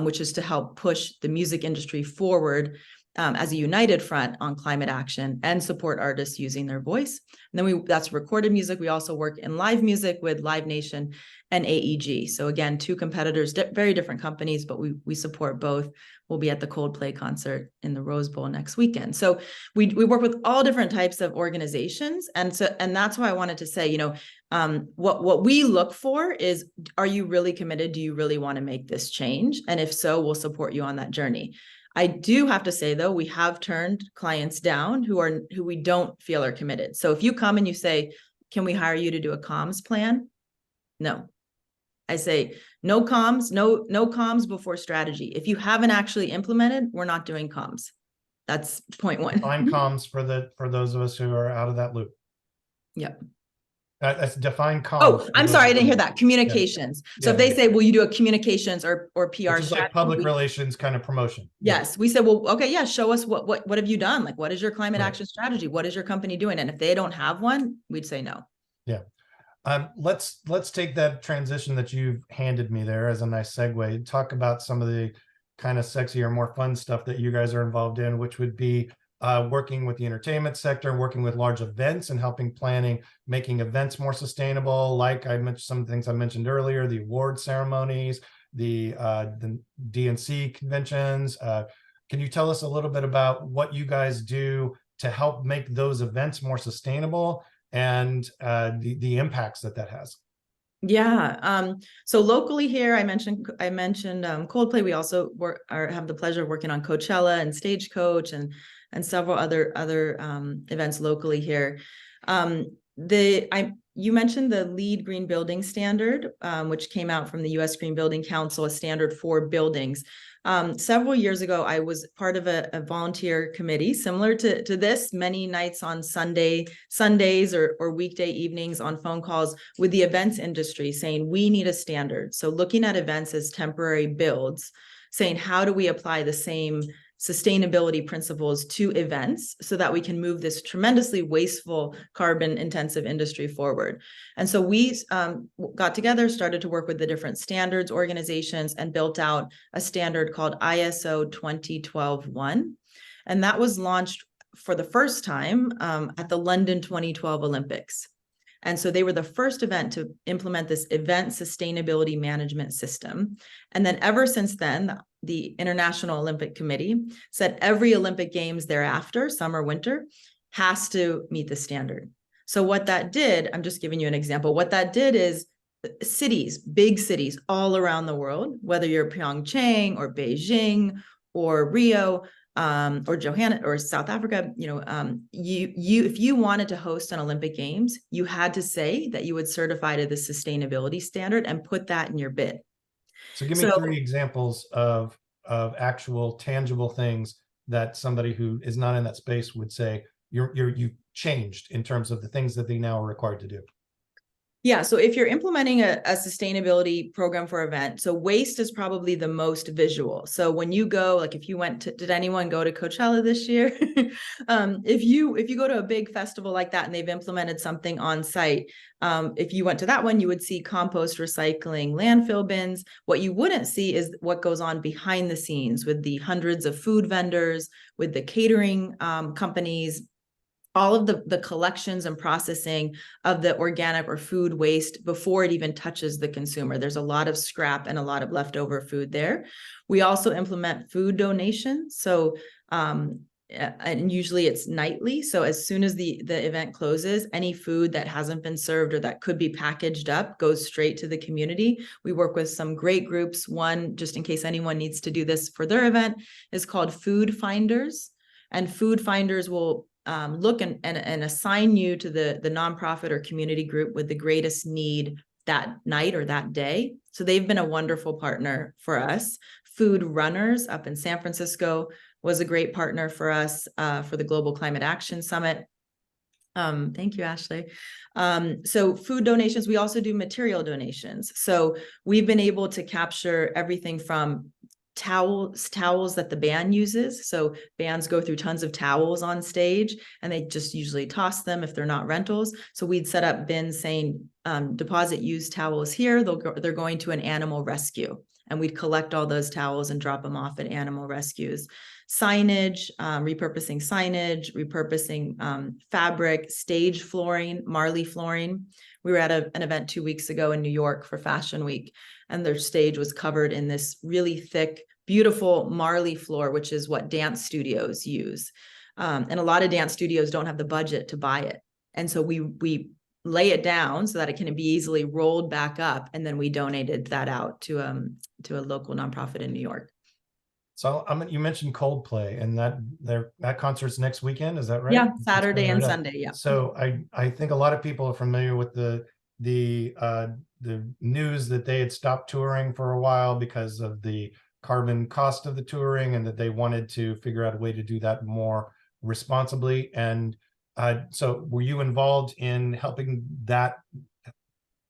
Speaker 9: which is to help push the music industry forward as a united front on climate action and support artists using their voice. And then that's recorded music. We also work in live music with Live Nation and AEG. So again, 2 competitors, very different companies, but we support both. We'll be at the Coldplay concert in the Rose Bowl next weekend. So we work with all different types of organizations. And that's why I wanted to say, what we look for is, are you really committed? Do you really want to make this change? And if so, we'll support you on that journey. I do have to say though, we have turned clients down who we don't feel are committed. So if you come and you say, can we hire you to do a comms plan? No. I say no comms, no comms before strategy. If you haven't actually implemented, we're not doing comms. That's point one.
Speaker 1: Define comms for those of us who are out of that loop.
Speaker 9: Yep.
Speaker 1: That's define comms.
Speaker 9: Oh,
Speaker 1: for
Speaker 9: I'm
Speaker 1: those
Speaker 9: sorry, I
Speaker 1: who
Speaker 9: didn't hear
Speaker 1: don't-
Speaker 9: that. Communications. So if
Speaker 1: Yeah.
Speaker 9: they say, will you do a communications or PR
Speaker 1: Which is like
Speaker 9: strategy?
Speaker 1: public relations kind of promotion.
Speaker 9: Yes, we said, well, okay, yeah, show us what have you done? Like, what is your climate
Speaker 1: Right.
Speaker 9: action strategy? What is your company doing? And if they don't have one, we'd say no.
Speaker 1: Yeah. Let's take that transition that you've handed me there as a nice segue. Talk about some of the kind of sexier, more fun stuff that you guys are involved in, which would be working with the entertainment sector, working with large events and helping planning, making events more sustainable. Like I mentioned, some things I mentioned earlier, the award ceremonies, the DNC conventions. Can you tell us a little bit about what you guys do to help make those events more sustainable and the impacts that has?
Speaker 9: Yeah. So locally here, I mentioned Coldplay. We also have the pleasure of working on Coachella and Stagecoach and several other events locally here. You mentioned the LEED Green Building Standard, which came out from the U.S. Green Building Council, a standard for buildings. Several years ago, I was part of a volunteer committee similar to this, many nights on Sundays or weekday evenings on phone calls with the events industry saying, we need a standard. So looking at events as temporary builds, saying, how do we apply the same sustainability principles to events so that we can move this tremendously wasteful, carbon intensive industry forward. And so we got together, started to work with the different standards organizations and built out a standard called ISO 2012-1. And that was launched for the first time at the London 2012 Olympics. And so they were the first event to implement this event sustainability management system. And then ever since then, the International Olympic Committee said every Olympic Games thereafter, summer, winter, has to meet the standard. So what that did, I'm just giving you an example. What that did is cities, big cities all around the world, whether you're Pyeongchang or Beijing or Rio, or Johannesburg or South Africa, if you wanted to host an Olympic Games, you had to say that you would certify to the sustainability standard and put that in your bid.
Speaker 1: So give me 3 examples of actual tangible things that somebody who is not in that space would say you've changed in terms of the things that they now are required to do.
Speaker 9: Yeah, so if you're implementing a sustainability program for an event, so waste is probably the most visual. So when you go, like if you went to, did anyone go to Coachella this year? If you go to a big festival like that and they've implemented something on site, if you went to that one, you would see compost, recycling, landfill bins. What you wouldn't see is what goes on behind the scenes with the hundreds of food vendors, with the catering companies, all of the collections and processing of the organic or food waste before it even touches the consumer. There's a lot of scrap and a lot of leftover food there. We also implement food donations. So, and usually it's nightly. So as soon as the event closes, any food that hasn't been served or that could be packaged up goes straight to the community. We work with some great groups. One, just in case anyone needs to do this for their event, is called Food Finders. And Food Finders will look and assign you to the nonprofit or community group with the greatest need that night or that day. So they've been a wonderful partner for us. Food Runners up in San Francisco was a great partner for us for the Global Climate Action Summit. Thank you, Ashley. So food donations, we also do material donations. So we've been able to capture everything from towels that the band uses. So bands go through tons of towels on stage and they just usually toss them if they're not rentals. So we'd set up bins saying, deposit used towels here. They're going to an animal rescue. And we'd collect all those towels and drop them off at animal rescues. Signage, repurposing fabric, stage flooring, Marley flooring. We were at an event 2 weeks ago in New York for Fashion Week, and their stage was covered in this really thick, beautiful Marley floor, which is what dance studios use. And a lot of dance studios don't have the budget to buy it. And so we lay it down so that it can be easily rolled back up. And then we donated that out to a local nonprofit in New York.
Speaker 1: So you mentioned Coldplay, and that concert's next weekend, is that right?
Speaker 9: Yeah,
Speaker 1: It's
Speaker 9: Saturday
Speaker 1: coming
Speaker 9: and
Speaker 1: right up.
Speaker 9: Sunday. Yeah.
Speaker 1: So I think a lot of people are familiar with the news that they had stopped touring for a while because of the carbon cost of the touring, and that they wanted to figure out a way to do that more responsibly. And so were you involved in helping that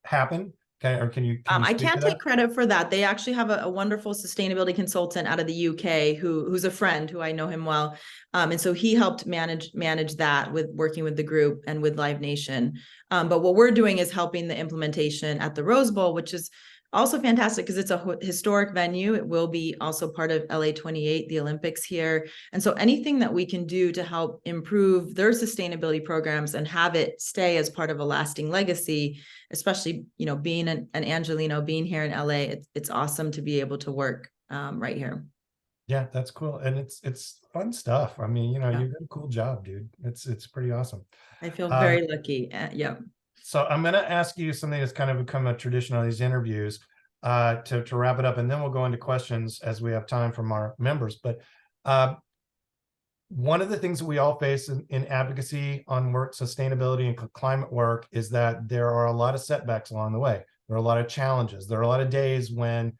Speaker 1: happen? Can you
Speaker 9: I
Speaker 1: speak to
Speaker 9: can't
Speaker 1: that?
Speaker 9: take credit for that. They actually have a wonderful sustainability consultant out of the UK who's a friend who I know him well. And so he helped manage that with working with the group and with Live Nation. But what we're doing is helping the implementation at the Rose Bowl, which is also fantastic because it's a historic venue. It will be also part of LA 28, the Olympics here. And so anything that we can do to help improve their sustainability programs and have it stay as part of a lasting legacy, especially, you know, being an Angelino, being here in LA, it's awesome to be able to work right here.
Speaker 1: Yeah, that's cool. And it's fun stuff. I mean, you know,
Speaker 9: Yeah.
Speaker 1: you did a cool job, dude. It's pretty awesome.
Speaker 9: I feel very lucky. Yeah.
Speaker 1: So I'm going to ask you something that's kind of become a tradition on these interviews to wrap it up, and then we'll go into questions as we have time from our members. But one of the things that we all face in advocacy on work, sustainability and climate work, is that there are a lot of setbacks along the way. There are a lot of challenges. There are a lot of days when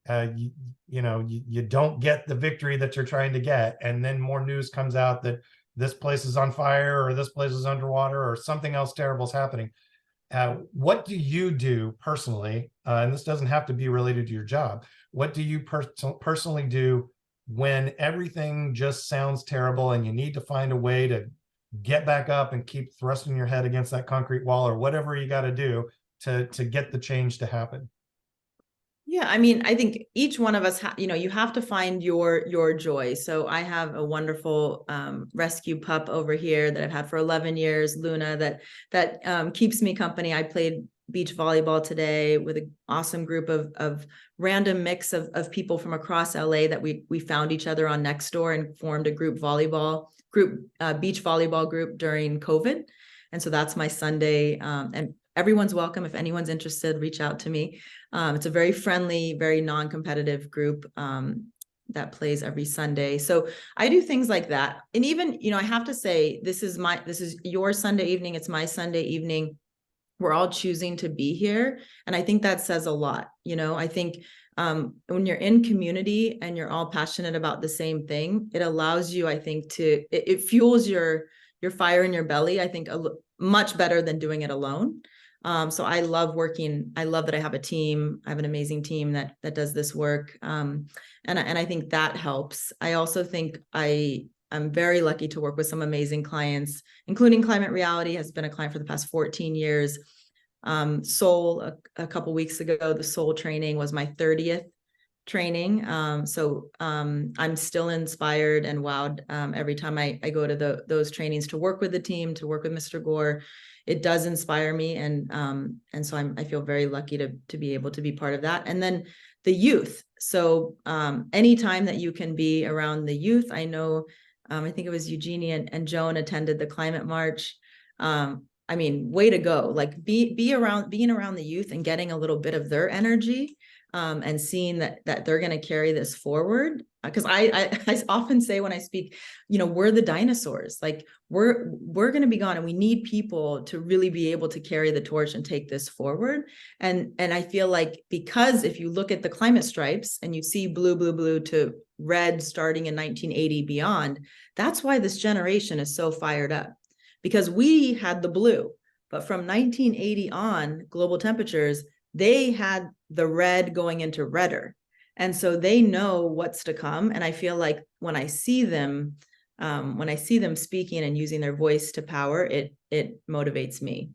Speaker 1: you don't get the victory that you're trying to get, and then more news comes out that this place is on fire, or this place is underwater, or something else terrible is happening. What do you do personally, and this doesn't have to be related to your job, what do you personally do when everything just sounds terrible and you need to find a way to get back up and keep thrusting your head against that concrete wall, or whatever you got to do to get the change to happen?
Speaker 9: Yeah, I mean, I think each one of us, you have to find your joy. So I have a wonderful rescue pup over here that I've had for 11 years, Luna, that keeps me company. I played beach volleyball today with an awesome group of random mix of people from across LA that we found each other on Nextdoor and formed a beach volleyball group during COVID. And so that's my Sunday. And everyone's welcome. If anyone's interested, reach out to me. It's a very friendly, very non-competitive group that plays every Sunday. So I do things like that. And even, I have to say, this is your Sunday evening. It's my Sunday evening. We're all choosing to be here. And I think that says a lot. I think when you're in community and you're all passionate about the same thing, it allows you, I think, it fuels your fire in your belly, I think, much better than doing it alone. So I love working. I love that I have a team. I have an amazing team that does this work. And I think that helps. I also think I'm very lucky to work with some amazing clients, including Climate Reality has been a client for the past 14 years. Soul, a couple weeks ago, the Soul training was my 30th training. So I'm still inspired and wowed every time I go to those trainings to work with the team, to work with Mr. Gore. It does inspire me. And so I feel very lucky to be able to be part of that. And then the youth. So anytime that you can be around the youth, I know, I think it was Eugenie and Joan attended the climate march. I mean, way to go. Like being around the youth and getting a little bit of their energy and seeing that they're going to carry this forward. Because I often say when I speak, we're the dinosaurs. Like we're going to be gone, and we need people to really be able to carry the torch and take this forward. And I feel like, because if you look at the climate stripes and you see blue, blue, blue to red starting in 1980 beyond, that's why this generation is so fired up, because we had the blue, but from 1980 on, global temperatures, they had the red going into redder. And so they know what's to come. And I feel like when I see them speaking and using their voice to power, it motivates me.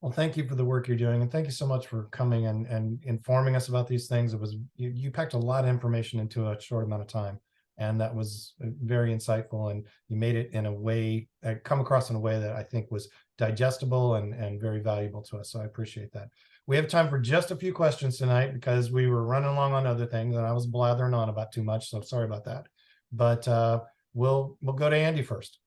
Speaker 1: Well, thank you for the work you're doing. And thank you so much for coming and informing us about these things. You packed a lot of information into a short amount of time. And that was very insightful. And you made it in a way, come across in a way that I think was digestible and very valuable to us. So I appreciate that. We have time for just a few questions tonight because we were running along on other things and I was blathering on about too much. So sorry about that. But we'll go to Andy first.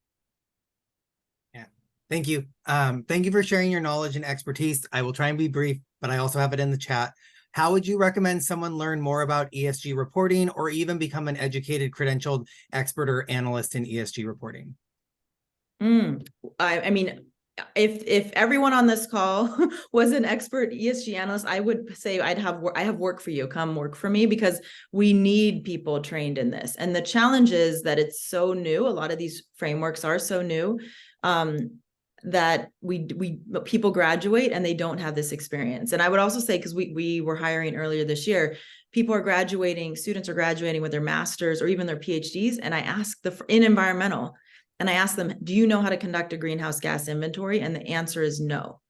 Speaker 8: Yeah, thank you. Thank you for sharing your knowledge and expertise. I will try and be brief, but I also have it in the chat. How would you recommend someone learn more about ESG reporting or even become an educated, credentialed expert or analyst in ESG reporting?
Speaker 9: I mean, if everyone on this call was an expert ESG analyst, I would say I have work for you. Come work for me, because we need people trained in this. And the challenge is that it's so new. A lot of these frameworks are so new that people graduate and they don't have this experience. And I would also say, because we were hiring earlier this year, students are graduating with their masters or even their PhDs. And I asked in environmental, and I asked them, do you know how to conduct a greenhouse gas inventory? And the answer is no.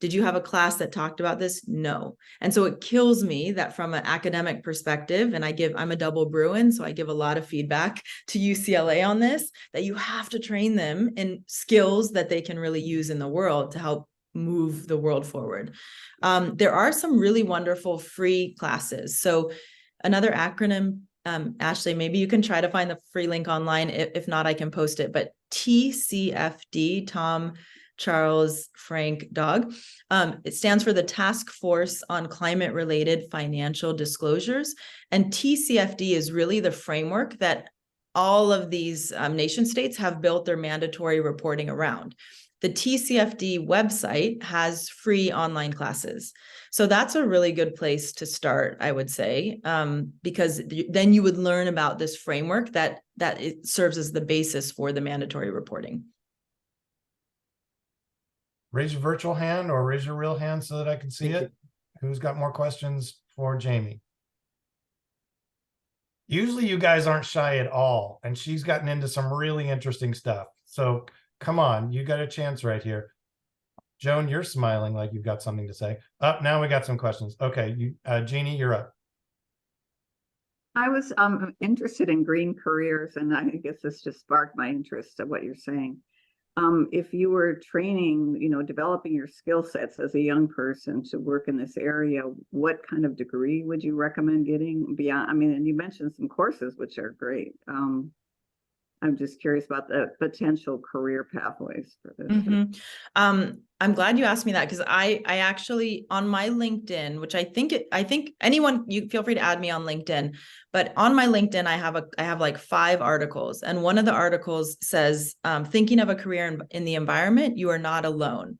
Speaker 9: Did you have a class that talked about this? No. And so it kills me that from an academic perspective, and I'm a double Bruin, so I give a lot of feedback to UCLA on this, that you have to train them in skills that they can really use in the world to help move the world forward. There are some really wonderful free classes. So another acronym, Ashley, maybe you can try to find the free link online. If not, I can post it. But TCFD, Tom, Charles, Frank, Dog. It stands for the Task Force on Climate-Related Financial Disclosures. And TCFD is really the framework that all of these nation states have built their mandatory reporting around. The TCFD website has free online classes. So that's a really good place to start, I would say, because then you would learn about this framework that it serves as the basis for the mandatory reporting.
Speaker 1: Raise your virtual hand or raise your real hand so that I can see it. Who's got more questions for Jamie? Usually you guys aren't shy at all, and she's gotten into some really interesting stuff. So come on, you got a chance right here. Joan, you're smiling like you've got something to say. Now we got some questions. Okay, Jeannie, you're up.
Speaker 3: I was interested in green careers, and I guess this just sparked my interest of what you're saying. If you were training, developing your skill sets as a young person to work in this area, what kind of degree would you recommend getting beyond? I mean, and you mentioned some courses, which are great. I'm just curious about the potential career pathways for this.
Speaker 9: I'm glad you asked me that, because I actually, on my LinkedIn, which I think anyone, you feel free to add me on LinkedIn, but on my LinkedIn, I have like 5 articles. And one of the articles says, thinking of a career in the environment, you are not alone.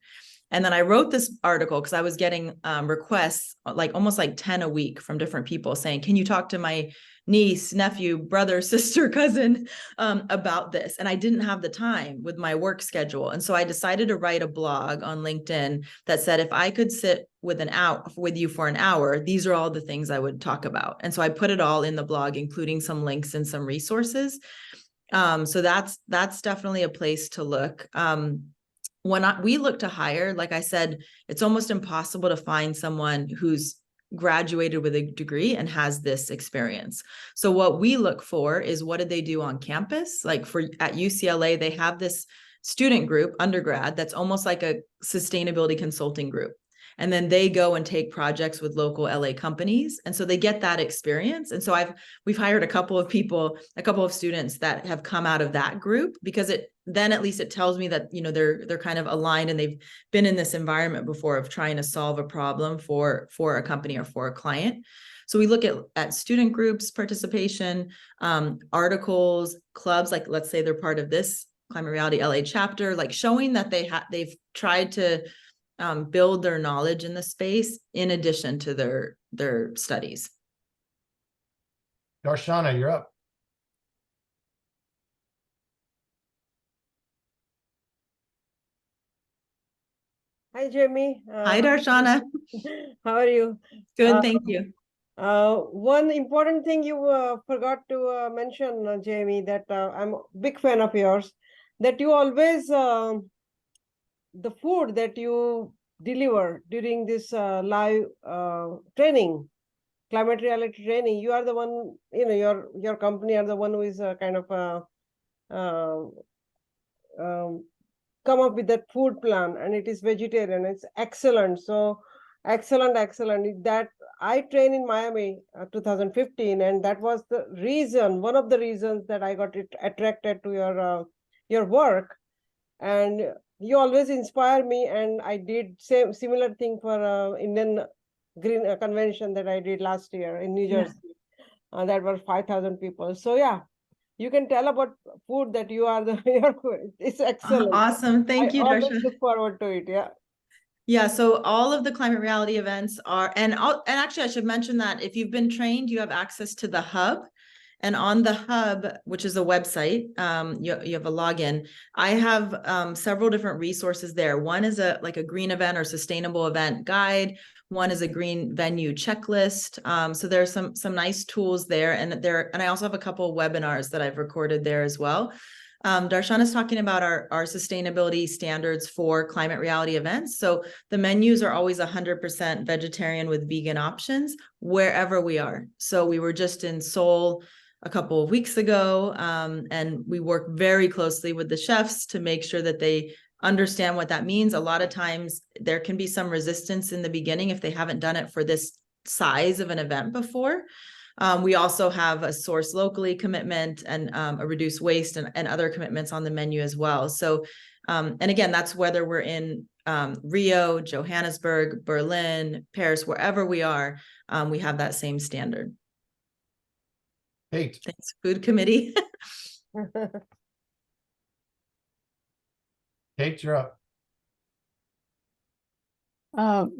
Speaker 9: And then I wrote this article because I was getting requests, like almost like 10 a week from different people saying, can you talk to my niece, nephew, brother, sister, cousin about this? And I didn't have the time with my work schedule. And so I decided to write a blog on LinkedIn that said, if I could sit with you for an hour, these are all the things I would talk about. And so I put it all in the blog, including some links and some resources. So that's definitely a place to look. When we look to hire, like I said, it's almost impossible to find someone who's graduated with a degree and has this experience. So what we look for is, what did they do on campus? Like at UCLA, they have this student group, undergrad, that's almost like a sustainability consulting group. And then they go and take projects with local LA companies. And so they get that experience. And so we've hired a couple of students that have come out of that group, because then at least it tells me that, they're kind of aligned and they've been in this environment before of trying to solve a problem for a company or for a client. So we look at student groups, participation, articles, clubs, like let's say they're part of this Climate Reality LA chapter, like showing that they've tried to build their knowledge in the space in addition to their studies.
Speaker 1: Darshana, you're up.
Speaker 10: Hi, Jamie.
Speaker 9: Hi, Darshana.
Speaker 10: How are you?
Speaker 9: Good, thank you.
Speaker 10: One important thing you forgot to mention, Jamie, that I'm a big fan of yours, that you always, the food that you deliver during this live training, climate reality training, you are the one, your company are the one who is kind of come up with that food plan, and it is vegetarian. It's excellent. So excellent. That I trained in Miami 2015, and that was one of the reasons that I got attracted to your work. And you always inspire me, and I did similar thing for Indian green convention that I did last year in New
Speaker 9: Yeah.
Speaker 10: Jersey. That was 5,000 people. So yeah, you can tell about food that you are the, it's excellent.
Speaker 9: Awesome. Thank
Speaker 10: I
Speaker 9: you,
Speaker 10: always
Speaker 9: Darshan.
Speaker 10: look forward to it. Yeah.
Speaker 9: Yeah, so all of the climate reality events are, and actually I should mention that if you've been trained, you have access to the hub. And on the hub, which is a website, you have a login. I have several different resources there. One is like a green event or sustainable event guide. One is a green venue checklist. So there's some nice tools there, and I also have a couple of webinars that I've recorded there as well. Darshan is talking about our sustainability standards for climate reality events. So the menus are always 100% vegetarian with vegan options wherever we are. So we were just in Seoul a couple of weeks ago, and we work very closely with the chefs to make sure that they understand what that means. A lot of times there can be some resistance in the beginning if they haven't done it for this size of an event before. We also have a source locally commitment and a reduce waste and other commitments on the menu as well. So, and again, that's whether we're in Rio, Johannesburg, Berlin, Paris, wherever we are, we have that same standard.
Speaker 1: Kate,
Speaker 9: Thanks, Food Committee.
Speaker 1: Kate, you're up.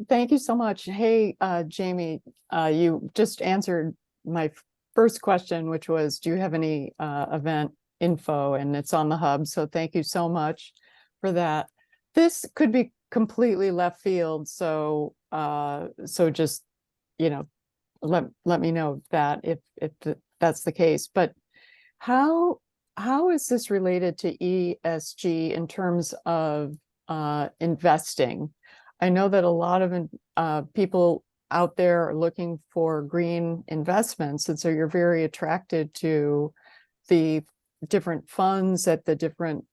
Speaker 11: Thank you so much. Hey, Jamie, you just answered my first question, which was, do you have any event info? And it's on the hub. So thank you so much for that. This could be completely left field. So so just, you know, let me know that if that's the case. But how is this related to ESG in terms of investing? I know that a lot of people out there are looking for green investments, and so you're very attracted to the different funds at the different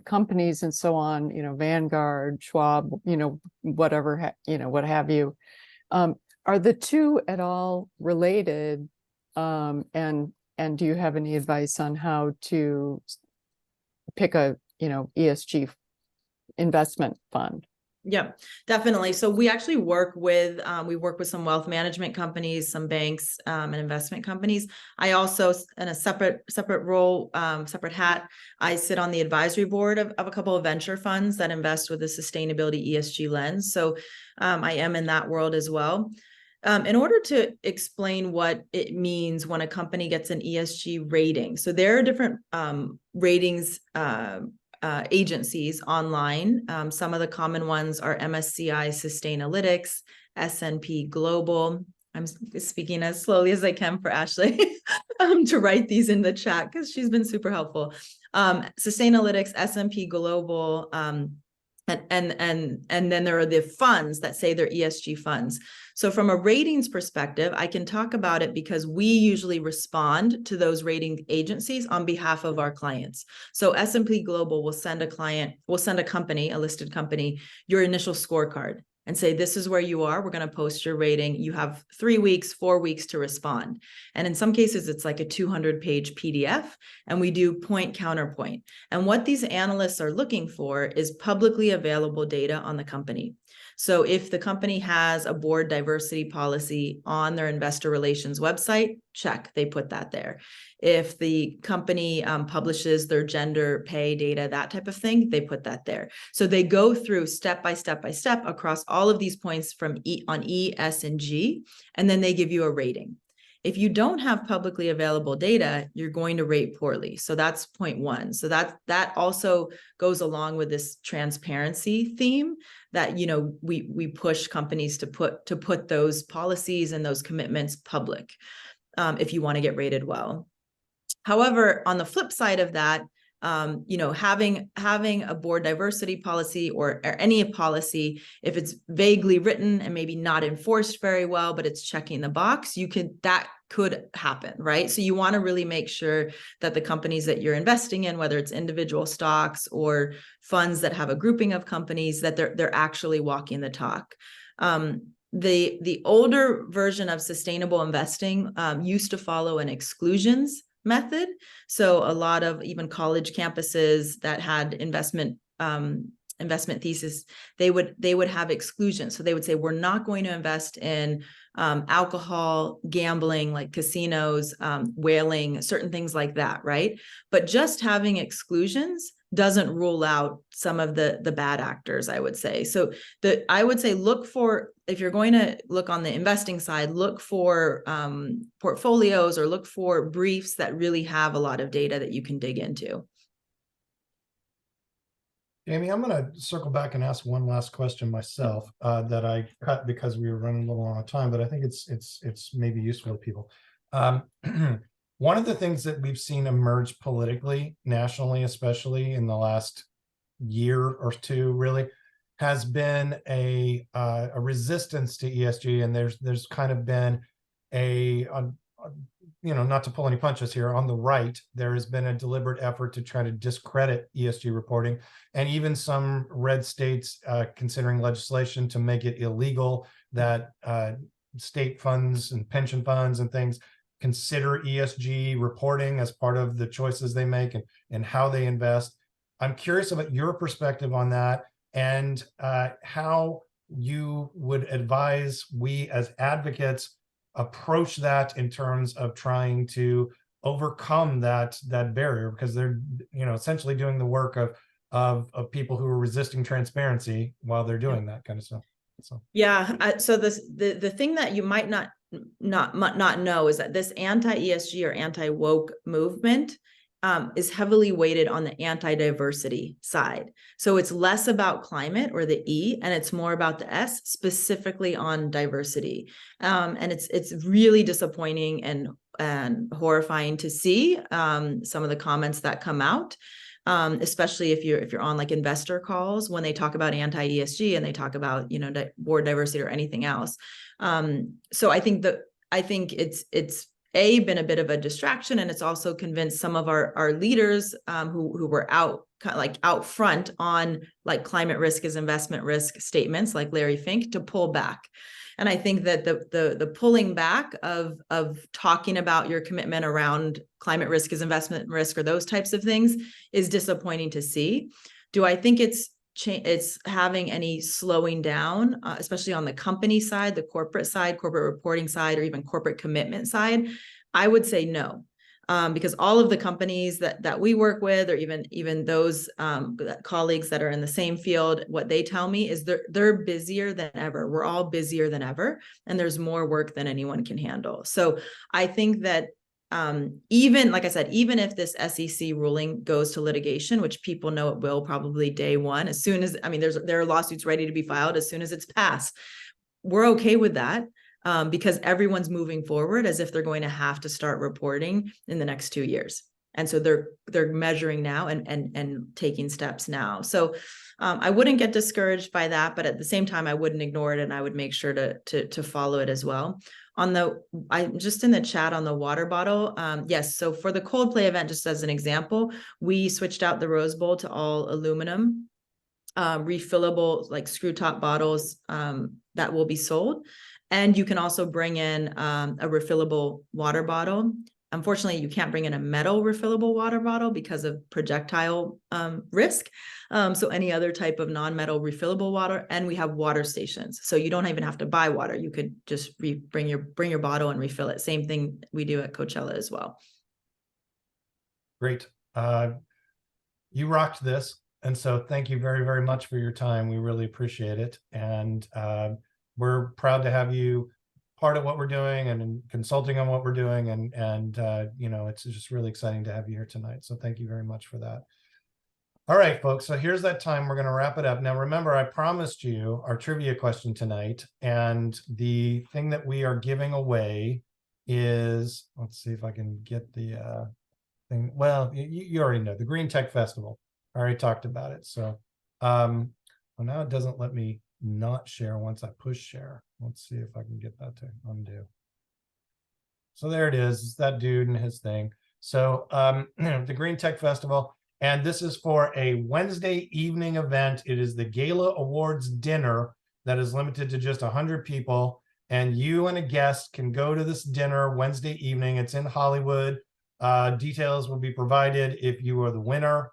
Speaker 11: companies and so on. You know, Vanguard, Schwab, you know, whatever, what have you. Are the two at all related? And do you have any advice on how to pick a, ESG investment fund?
Speaker 9: Yeah, definitely. So we actually work with some wealth management companies, some banks, and investment companies. I also, in a separate role, separate hat, I sit on the advisory board of a couple of venture funds that invest with a sustainability ESG lens. So I am in that world as well. In order to explain what it means when a company gets an ESG rating, so there are different ratings agencies online. Some of the common ones are MSCI Sustainalytics, S&P Global. I'm speaking as slowly as I can for Ashley to write these in the chat because she's been super helpful. Sustainalytics, S&P Global, and then there are the funds that say they're ESG funds. So from a ratings perspective, I can talk about it because we usually respond to those rating agencies on behalf of our clients. So S&P Global will send a company, a listed company, your initial scorecard and say, this is where you are. We're going to post your rating. You have 3 weeks, 4 weeks to respond. And in some cases, it's like a 200-page PDF, and we do point counterpoint. And what these analysts are looking for is publicly available data on the company. So if the company has a board diversity policy on their investor relations website, check, they put that there. If the company publishes their gender pay data, that type of thing, they put that there. So they go through step by step across all of these points from E, S, and G, and then they give you a rating. If you don't have publicly available data, you're going to rate poorly. So that's point one. So that also goes along with this transparency theme that, we push companies to put those policies and those commitments public if you want to get rated well. However, on the flip side of that, having a board diversity policy or any policy, if it's vaguely written and maybe not enforced very well, but it's checking the box, that could happen, right? So you want to really make sure that the companies that you're investing in, whether it's individual stocks or funds that have a grouping of companies, that they're actually walking the talk. The older version of sustainable investing used to follow an exclusions method. So a lot of even college campuses that had investment investment thesis, they would have exclusions. So they would say, we're not going to invest in alcohol, gambling, like casinos, whaling, certain things like that, right? But just having exclusions doesn't rule out some of the bad actors, I would say. So I would say look for, if you're going to look on the investing side, look for portfolios or look for briefs that really have a lot of data that you can dig into.
Speaker 1: Amy, I'm going to circle back and ask one last question myself that I cut because we were running a little on time, but I think it's maybe useful to people. One of the things that we've seen emerge politically, nationally, especially in the last year or two, really, has been a resistance to ESG, and there's kind of been a you know, not to pull any punches here, on the right, there has been a deliberate effort to try to discredit ESG reporting, and even some red states considering legislation to make it illegal that state funds and pension funds and things consider ESG reporting as part of the choices they make and how they invest. I'm curious about your perspective on that, and how you would advise we as advocates approach that in terms of trying to overcome that barrier, because they're, you know, essentially doing the work of people who are resisting transparency while they're doing that kind of stuff. So
Speaker 9: yeah, so the thing that you might not know is that this anti-ESG or anti-woke movement is heavily weighted on the anti-diversity side. So it's less about climate or the E, and it's more about the S, specifically on diversity. And it's really disappointing and horrifying to see some of the comments that come out. Especially if you're on like investor calls when they talk about anti-ESG and they talk about, you know, board diversity or anything else. So I think it's been a bit of a distraction, and it's also convinced some of our leaders who were out front on like climate risk is investment risk statements like Larry Fink to pull back. And I think that the pulling back of talking about your commitment around climate risk is investment risk or those types of things is disappointing to see. Do I think it's having any slowing down, especially on the company side, the corporate side, corporate reporting side, or even corporate commitment side? I would say no. Because all of the companies that we work with, or even those colleagues that are in the same field, what they tell me is they're busier than ever. We're all busier than ever, and there's more work than anyone can handle. So I think that even, like I said, even if this SEC ruling goes to litigation, which people know it will probably day one, as soon as, I mean, there are lawsuits ready to be filed as soon as it's passed, we're okay with that. Because everyone's moving forward as if they're going to have to start reporting in the next 2 years. And so they're measuring now and taking steps now. So I wouldn't get discouraged by that, but at the same time, I wouldn't ignore it, and I would make sure to follow it as well. I'm just in the chat on the water bottle. Yes, so for the Coldplay event, just as an example, we switched out the Rose Bowl to all aluminum, refillable, like screw top bottles that will be sold. And you can also bring in a refillable water bottle. Unfortunately, you can't bring in a metal refillable water bottle because of projectile risk. So any other type of non-metal refillable water, and we have water stations. So you don't even have to buy water. You could just bring your bottle and refill it. Same thing we do at Coachella as well.
Speaker 1: great. You rocked this. And so thank you very, very much for your time. We really appreciate it. And we're proud to have you part of what we're doing and consulting on what we're doing. And you know, it's just really exciting to have you here tonight. So thank you very much for that. All right, folks. So here's that time. We're going to wrap it up. Now, remember, I promised you our trivia question tonight. And the thing that we are giving away is, let's see if I can get the thing. Well, you already know, the Green Tech Festival. I already talked about it. So well, now it doesn't let me not share once I push share. Let's see if I can get that to undo. So there it is. It's that dude and his thing. So the Green Tech Festival, and this is for a Wednesday evening event. It is the Gala Awards dinner that is limited to just 100 people, and you and a guest can go to this dinner Wednesday evening. It's in Hollywood. Details will be provided if you are the winner.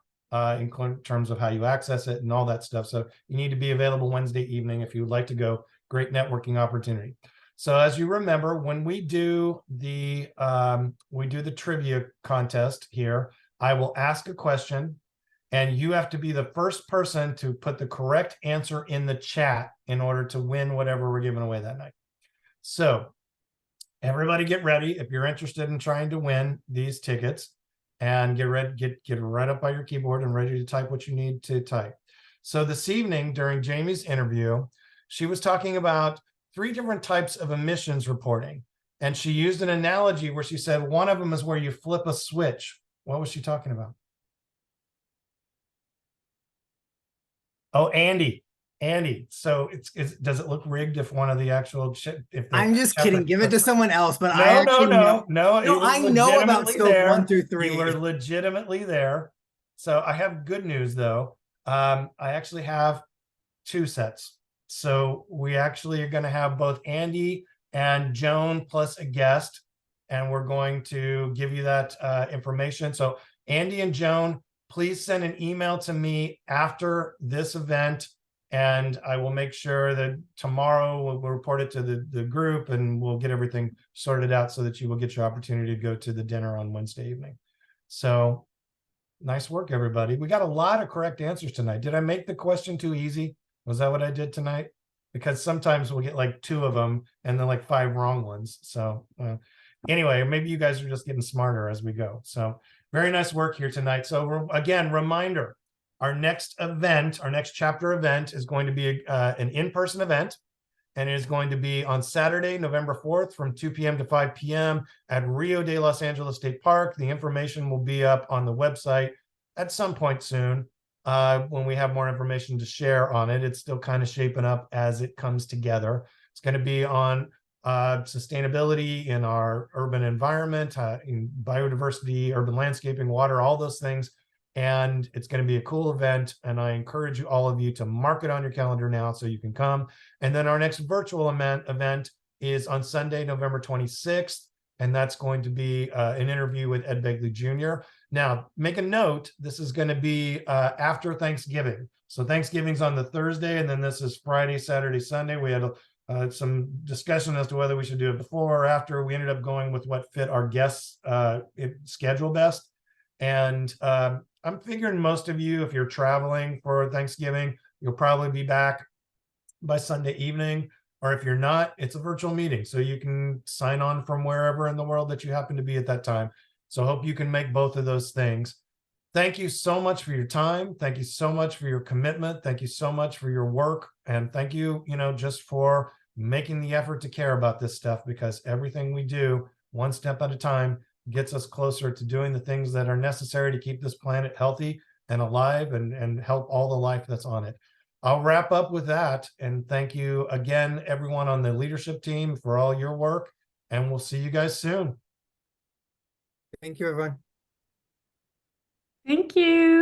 Speaker 1: in terms of how you access it and all that stuff. So you need to be available Wednesday evening if you would like to go. Great networking opportunity. So as you remember, when we do the trivia contest here, I will ask a question and you have to be the first person to put the correct answer in the chat in order to win whatever we're giving away that night. So everybody get ready if you're interested in trying to win these tickets, and get ready, get right up by your keyboard and ready to type what you need to type. So this evening during Jamie's interview, she was talking about 3 different types of emissions reporting. And she used an analogy where she said one of them is where you flip a switch. What was she talking about? Oh, Andy. So does it look rigged if one of the actual
Speaker 8: I'm just kidding. Give it to someone else. But
Speaker 1: No,
Speaker 8: I actually
Speaker 1: no.
Speaker 8: I know about scope 1 through 3.
Speaker 1: You were legitimately there. So I have good news though. I actually have 2 sets. So we actually are going to have both Andy and Joan plus a guest, and we're going to give you that information. So Andy and Joan, please send an email to me after this event, and I will make sure that tomorrow we'll report it to the group, and we'll get everything sorted out so that you will get your opportunity to go to the dinner on Wednesday evening. So nice work, everybody. We got a lot of correct answers tonight. Did I make the question too easy? Was that what I did tonight? Because sometimes we'll get like 2 of them and then like 5 wrong ones. So anyway, maybe you guys are just getting smarter as we go. So very nice work here tonight. So again, reminder, our next event, our next chapter event is going to be an in-person event. And it is going to be on Saturday, November 4th from 2 p.m. to 5 p.m. at Rio de Los Angeles State Park. The information will be up on the website at some point soon when we have more information to share on it. It's still kind of shaping up as it comes together. It's going to be on sustainability in our urban environment, in biodiversity, urban landscaping, water, all those things. And it's going to be a cool event. And I encourage all of you to mark it on your calendar now so you can come. And then our next virtual event is on Sunday, November 26th. And that's going to be an interview with Ed Begley Jr. Now, make a note, this is going to be after Thanksgiving. So Thanksgiving's on the Thursday, and then this is Friday, Saturday, Sunday. We had some discussion as to whether we should do it before or after. We ended up going with what fit our guests' schedule best. And I'm figuring most of you, if you're traveling for Thanksgiving, you'll probably be back by Sunday evening. Or if you're not, it's a virtual meeting. So you can sign on from wherever in the world that you happen to be at that time. So I hope you can make both of those things. Thank you so much for your time. Thank you so much for your commitment. Thank you so much for your work. And thank you, just for making the effort to care about this stuff, because everything we do, one step at a time, gets us closer to doing the things that are necessary to keep this planet healthy and alive and help all the life that's on it. I'll wrap up with that. And thank you again, everyone on the leadership team, for all your work. And we'll see you guys soon.
Speaker 8: Thank you, everyone.
Speaker 7: Thank you.